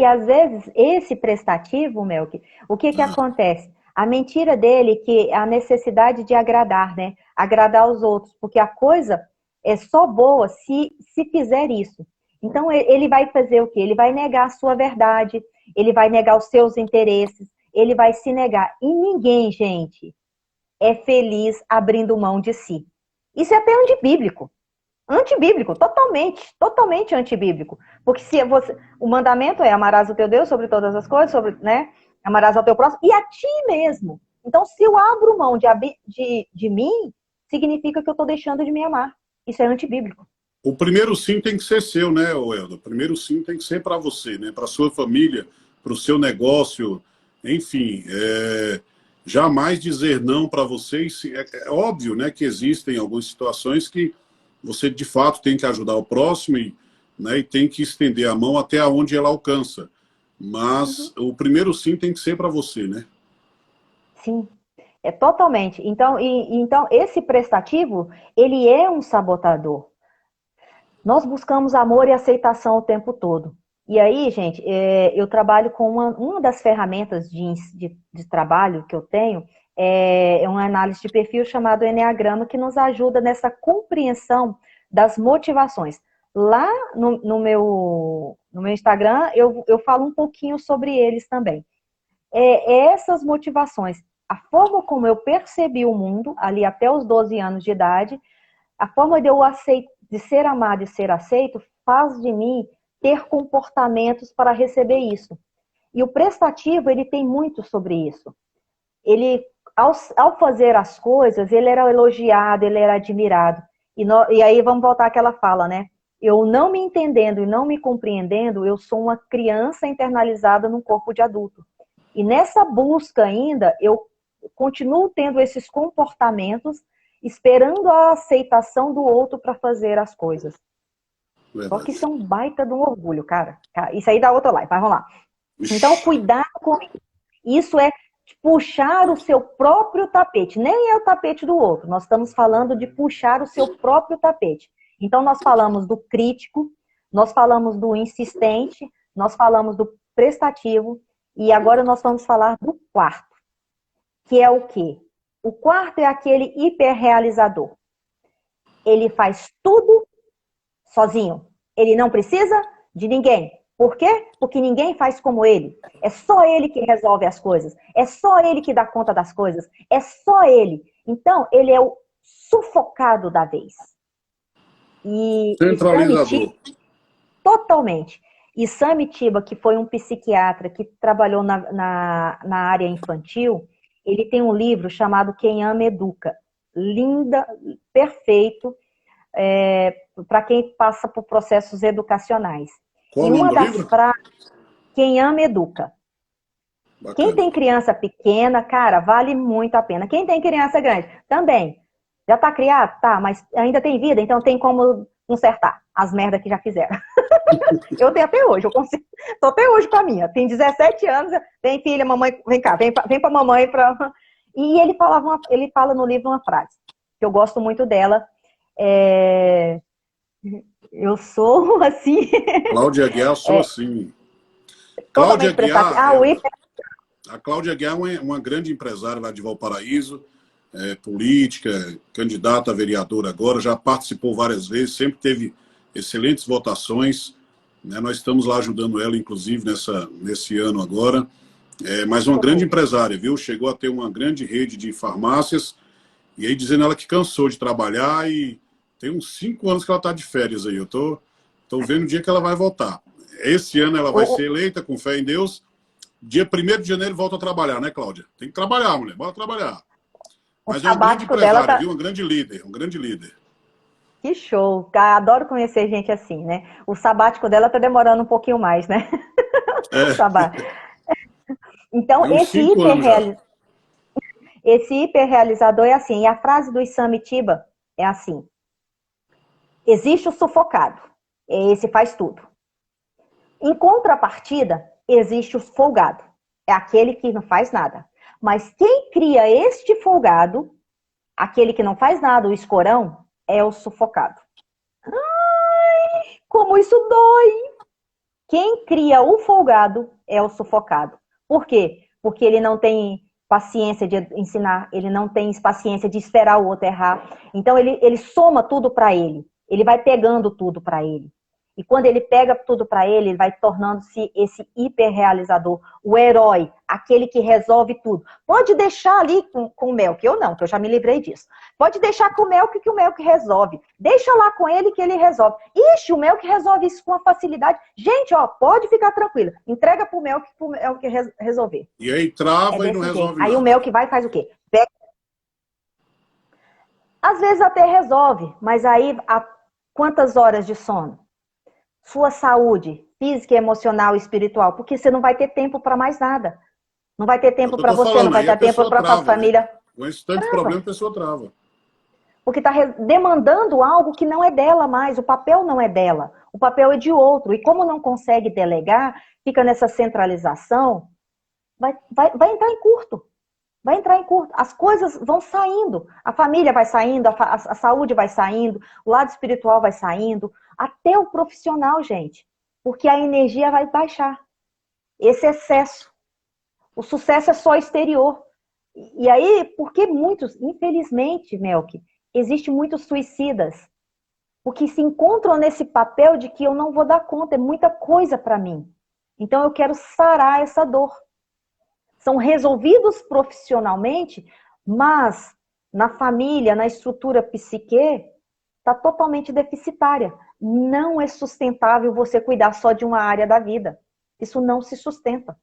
às vezes, esse prestativo, Melk, o que acontece? A mentira dele que a necessidade de agradar, né? Agradar os outros, porque a coisa é só boa se fizer isso. Então, ele vai fazer o quê? Ele vai negar a sua verdade, ele vai negar os seus interesses, ele vai se negar. E ninguém, gente, é feliz abrindo mão de si. Isso é até antibíblico. Antibíblico, totalmente antibíblico. Porque se o mandamento é amarás o teu Deus sobre todas as coisas, né? Amarás ao teu próximo e a ti mesmo. Então, se eu abro mão de mim, significa que eu estou deixando de me amar. Isso é antibíblico. O primeiro sim tem que ser seu, né, Elda? O primeiro sim tem que ser para você, né? Para sua família, para o seu negócio, enfim. Jamais dizer não para vocês. É óbvio, né, que existem algumas situações que você, de fato, tem que ajudar o próximo e tem que estender a mão até onde ela alcança. Mas o primeiro sim tem que ser para você, né? Sim, totalmente. Então, então, esse prestativo, ele é um sabotador. Nós buscamos amor e aceitação o tempo todo. E aí, gente, eu trabalho com uma das ferramentas de trabalho que eu tenho, é uma análise de perfil chamado Eneagrama, que nos ajuda nessa compreensão das motivações. Lá no meu Instagram, eu falo um pouquinho sobre eles também. Essas motivações, a forma como eu percebi o mundo, ali até os 12 anos de idade, a forma de ser amado e ser aceito, faz de mim ter comportamentos para receber isso. E o prestativo, ele tem muito sobre isso. Ele, ao fazer as coisas, ele era elogiado, ele era admirado. E aí vamos voltar àquela fala, né? Eu não me entendendo e não me compreendendo, eu sou uma criança internalizada num corpo de adulto. E nessa busca ainda, eu continuo tendo esses comportamentos, esperando a aceitação do outro para fazer as coisas. Verdade. Só que isso é um baita de um orgulho, cara. Isso aí dá outra live, mas vamos lá. Então, cuidado com isso. Isso é puxar o seu próprio tapete. Nem é o tapete do outro. Nós estamos falando de puxar o seu próprio tapete. Então, nós falamos do crítico, nós falamos do insistente, nós falamos do prestativo, e agora nós vamos falar do quarto. Que é o quê? O quarto é aquele hiperrealizador. Ele faz tudo sozinho. Ele não precisa de ninguém. Por quê? Porque ninguém faz como ele. É só ele que resolve as coisas. É só ele que dá conta das coisas. É só ele. Então, ele é o sufocado da vez. E centralizador. Totalmente. E Sam Atiba, que foi um psiquiatra que trabalhou na área infantil, ele tem um livro chamado Quem Ama Educa. Linda, perfeito, para quem passa por processos educacionais. Qual o nome do livro? Quem Ama Educa. Bacana. Quem tem criança pequena, cara, vale muito a pena. Quem tem criança grande, também. Já está criado? Tá, mas ainda tem vida, então tem como consertar as merdas que já fizeram. Eu tenho até hoje, eu consigo. Tô até hoje com a minha. Tem 17 anos, vem filha, mamãe, vem cá, vem pra mamãe. E ele fala no livro uma frase. que eu gosto muito dela. Eu sou, assim... Cláudia Aguiar, sou assim. Cláudia totalmente Aguiar, prestativa. Ah, o hiper... a Cláudia Aguiar é uma grande empresária lá de Valparaíso, política, candidata a vereadora agora, já participou várias vezes, sempre teve excelentes votações, né? Nós estamos lá ajudando ela, inclusive, nesse ano agora. Mas uma grande empresária, viu? Chegou a ter uma grande rede de farmácias, e aí dizendo ela que cansou de trabalhar e tem uns 5 anos que ela está de férias aí. Eu tô vendo o dia que ela vai voltar. Esse ano ela vai ser eleita, com fé em Deus. Dia 1º de janeiro volta a trabalhar, né, Cláudia? Tem que trabalhar, mulher, bora trabalhar. O Mas é uma grande sabático dela empresária, tá... viu? Um grande líder, um grande líder. Que show! Adoro conhecer gente assim, né? O sabático dela tá demorando um pouquinho mais, né? Então, Tem uns 5 anos já. esse hiperrealizador é assim. E a frase do Isamitiba é assim: existe o sufocado, esse faz tudo. Em contrapartida, existe o folgado, é aquele que não faz nada. Mas quem cria este folgado, aquele que não faz nada, o escorão, é o sufocado. Ai, como isso dói! Quem cria o folgado é o sufocado. Por quê? Porque ele não tem paciência de ensinar, ele não tem paciência de esperar o outro errar. Então ele soma tudo para ele. Ele vai pegando tudo para ele. E quando ele pega tudo para ele, ele vai tornando-se esse hiperrealizador, o herói, aquele que resolve tudo. Pode deixar ali com o Melk, eu não, que eu já me livrei disso. Pode deixar com o Melk que o Melk resolve. Deixa lá com ele que ele resolve. Ixi, o Melk resolve isso com uma facilidade. Gente, ó, pode ficar tranquila. Entrega pro Melk resolver. E aí trava e não resolve nada. Aí o Melk vai e faz o quê? Pega... Às vezes até resolve, mas aí quantas horas de sono? Sua saúde física, emocional e espiritual, porque você não vai ter tempo para mais nada. Não vai ter tempo para você, não vai ter tempo para a família. Né? Com esse tanto de problema, a pessoa trava. Porque está demandando algo que não é dela mais, o papel não é dela, o papel é de outro. E como não consegue delegar, fica nessa centralização, vai entrar em curto. Vai entrar em curto. As coisas vão saindo. A família vai saindo, a saúde vai saindo, o lado espiritual vai saindo, até o profissional, gente. Porque a energia vai baixar. Esse excesso. O sucesso é só exterior. E aí, porque muitos, infelizmente, Melk, existem muitos suicidas. Porque se encontram nesse papel de que eu não vou dar conta, é muita coisa para mim. Então eu quero sarar essa dor. São resolvidos profissionalmente, mas na família, na estrutura psique, está totalmente deficitária. Não é sustentável você cuidar só de uma área da vida. Isso não se sustenta.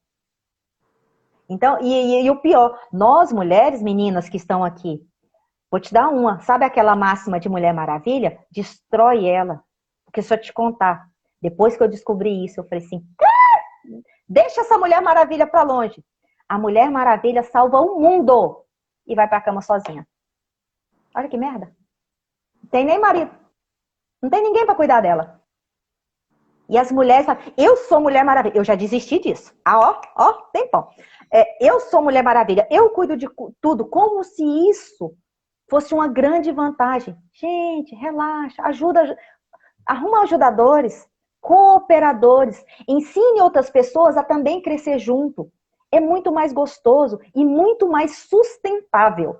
Então, e o pior, nós mulheres, meninas que estão aqui, vou te dar uma, sabe aquela máxima de Mulher Maravilha? Destrói ela. Porque se eu te contar, depois que eu descobri isso, eu falei assim, deixa essa Mulher Maravilha para longe. A Mulher Maravilha salva o mundo e vai para a cama sozinha. Olha que merda. Não tem nem marido. Não tem ninguém para cuidar dela. E as mulheres falam, eu sou Mulher Maravilha. Eu já desisti disso. Ah, ó, tempão. Eu sou Mulher Maravilha. Eu cuido de tudo. Como se isso fosse uma grande vantagem. Gente, relaxa. Arruma ajudadores, cooperadores. Ensine outras pessoas a também crescer junto. É muito mais gostoso e muito mais sustentável.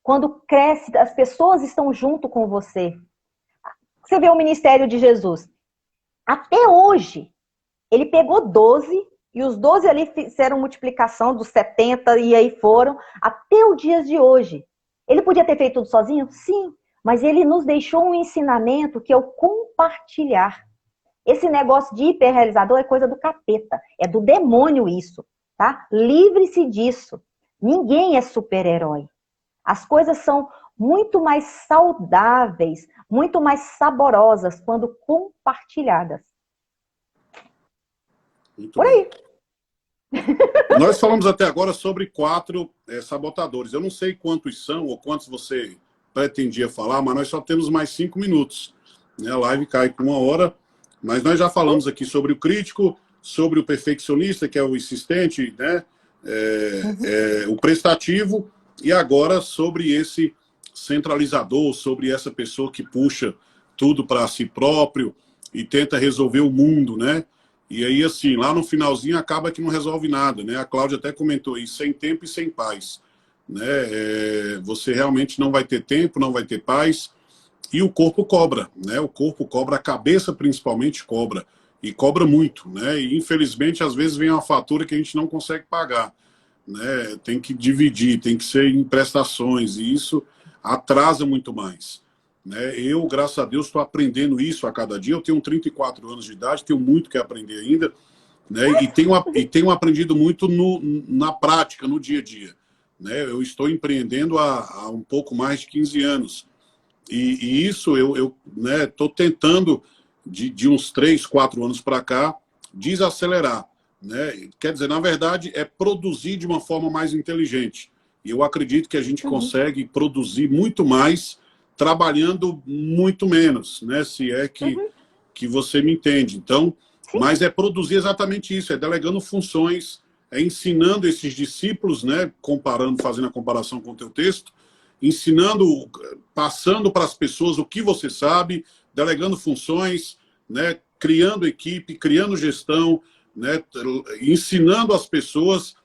Quando cresce, as pessoas estão junto com você. Você vê o ministério de Jesus. Até hoje, ele pegou 12, e os 12 ali fizeram multiplicação dos 70, e aí foram, até o dia de hoje. Ele podia ter feito tudo sozinho? Sim, mas ele nos deixou um ensinamento que é o compartilhar. Esse negócio de hiperrealizador é coisa do capeta, é do demônio isso, tá? Livre-se disso. Ninguém é super-herói. As coisas são muito mais saudáveis, muito mais saborosas quando compartilhadas. Muito por aí. Nós falamos até agora sobre 4 sabotadores. Eu não sei quantos são ou quantos você pretendia falar, mas nós só temos mais 5 minutos. A live cai com 1 hora, mas nós já falamos aqui sobre o crítico, sobre o perfeccionista, que é o insistente, né? O prestativo, e agora sobre esse centralizador, sobre essa pessoa que puxa tudo para si próprio e tenta resolver o mundo, né? E aí, assim, lá no finalzinho acaba que não resolve nada, né? A Cláudia até comentou isso, sem tempo e sem paz, né? Você realmente não vai ter tempo, não vai ter paz, e o corpo cobra, né? O corpo cobra, a cabeça principalmente cobra, e cobra muito, né? E infelizmente, às vezes vem uma fatura que a gente não consegue pagar, né? Tem que dividir, tem que ser em prestações, e isso atrasa muito mais, né? Eu, graças a Deus, estou aprendendo isso a cada dia. Eu tenho 34 anos de idade, tenho muito que aprender ainda, né? E tenho aprendido muito na prática, no dia a dia, né? Eu estou empreendendo há um pouco mais de 15 anos, e isso eu né, estou tentando, de uns 3, 4 anos para cá, desacelerar, né? Quer dizer, na verdade, é produzir de uma forma mais inteligente. E eu acredito que a gente consegue produzir muito mais trabalhando muito menos, né? Se é que você me entende. Então, mas é produzir exatamente isso, é delegando funções, é ensinando esses discípulos, né? Fazendo a comparação com o teu texto, ensinando, passando para as pessoas o que você sabe, delegando funções, né? Criando equipe, criando gestão, né? Ensinando as pessoas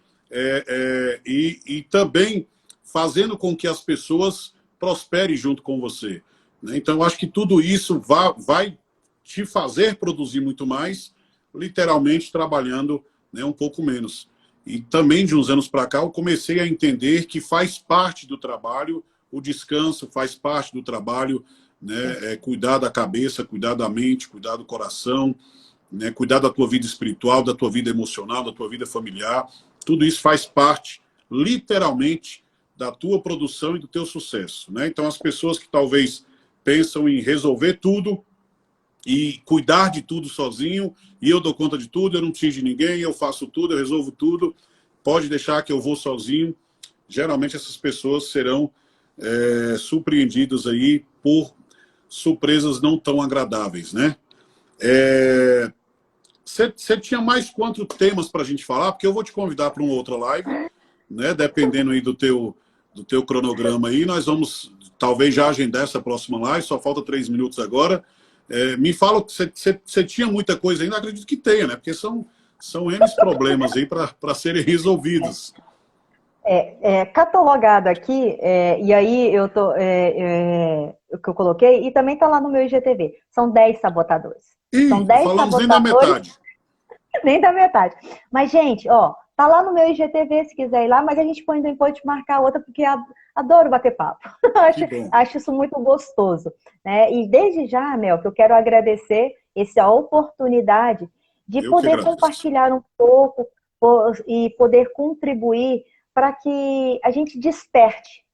e também fazendo com que as pessoas prosperem junto com você, né? Então, eu acho que tudo isso vai te fazer produzir muito mais, literalmente trabalhando, né, um pouco menos. E também, de uns anos para cá, eu comecei a entender que faz parte do trabalho, o descanso faz parte do trabalho, né? Cuidar da cabeça, cuidar da mente, cuidar do coração, né? Cuidar da tua vida espiritual, da tua vida emocional, da tua vida familiar. Tudo isso faz parte, literalmente, da tua produção e do teu sucesso, né? Então, as pessoas que talvez pensam em resolver tudo e cuidar de tudo sozinho, e eu dou conta de tudo, eu não preciso de ninguém, eu faço tudo, eu resolvo tudo, pode deixar que eu vou sozinho. Geralmente essas pessoas serão surpreendidas aí por surpresas não tão agradáveis, né? Você tinha mais quantos temas para a gente falar? Porque eu vou te convidar para uma outra live, né? Dependendo aí do teu cronograma aí, nós vamos talvez já agendar essa próxima live, só falta 3 minutos agora. Me fala que você tinha muita coisa ainda, acredito que tenha, né? Porque são N problemas aí para serem resolvidos. Catalogado aqui, e aí o que eu coloquei, e também está lá no meu IGTV, são 10 sabotadores. São 10 falamos sabotadores, nem da metade. Nem da metade. Mas, gente, ó, tá lá no meu IGTV, se quiser ir lá, mas a gente pode marcar outra, porque adoro bater papo. Acho isso muito gostoso, né? E desde já, Mel, que eu quero agradecer essa oportunidade de poder compartilhar um pouco e poder contribuir para que a gente desperte.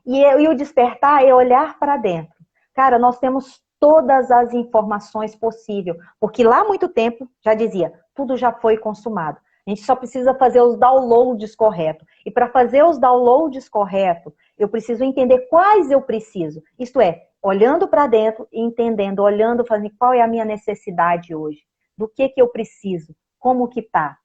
E o despertar é olhar para dentro. Cara, nós temos todas as informações possíveis, porque lá há muito tempo, já dizia, tudo já foi consumado. A gente só precisa fazer os downloads corretos. E para fazer os downloads corretos, eu preciso entender quais eu preciso. Isto é, olhando para dentro e entendendo, olhando, fazendo qual é a minha necessidade hoje. Do que eu preciso, como que tá.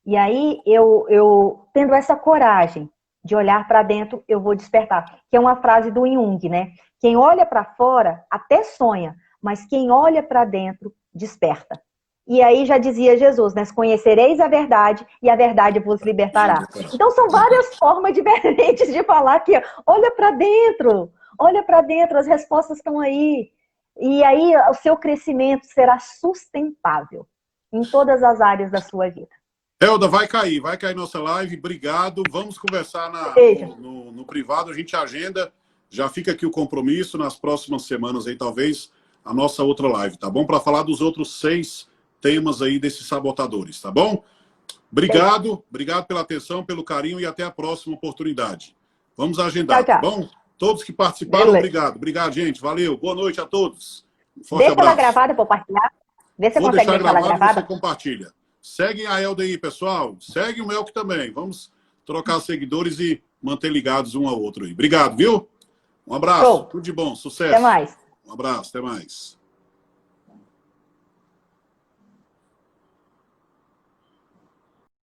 E aí, eu tendo essa coragem de olhar para dentro, eu vou despertar. Que é uma frase do Jung, né? Quem olha para fora até sonha, mas quem olha para dentro, desperta. E aí já dizia Jesus, né? Conhecereis a verdade e a verdade vos libertará. Então são várias formas diferentes de falar que olha para dentro, as respostas estão aí. E aí o seu crescimento será sustentável em todas as áreas da sua vida. Elda, vai cair nossa live, obrigado. Vamos conversar no privado, a gente agenda, já fica aqui o compromisso, nas próximas semanas aí, talvez, a nossa outra live, tá bom? Para falar dos outros 6 temas aí desses sabotadores, tá bom? Obrigado pela atenção, pelo carinho e até a próxima oportunidade. Vamos agendar, tá bom? Todos que participaram, obrigado, gente, valeu, boa noite a todos. Um forte abraço. Deixa ela gravada para compartilhar. Vê se você consegue deixar ela gravada. Você compartilha. Seguem a Elda aí, pessoal. Segue o Melk também. Vamos trocar seguidores e manter ligados um ao outro aí. Obrigado, viu? Um abraço. Show. Tudo de bom. Sucesso. Até mais. Um abraço. Até mais.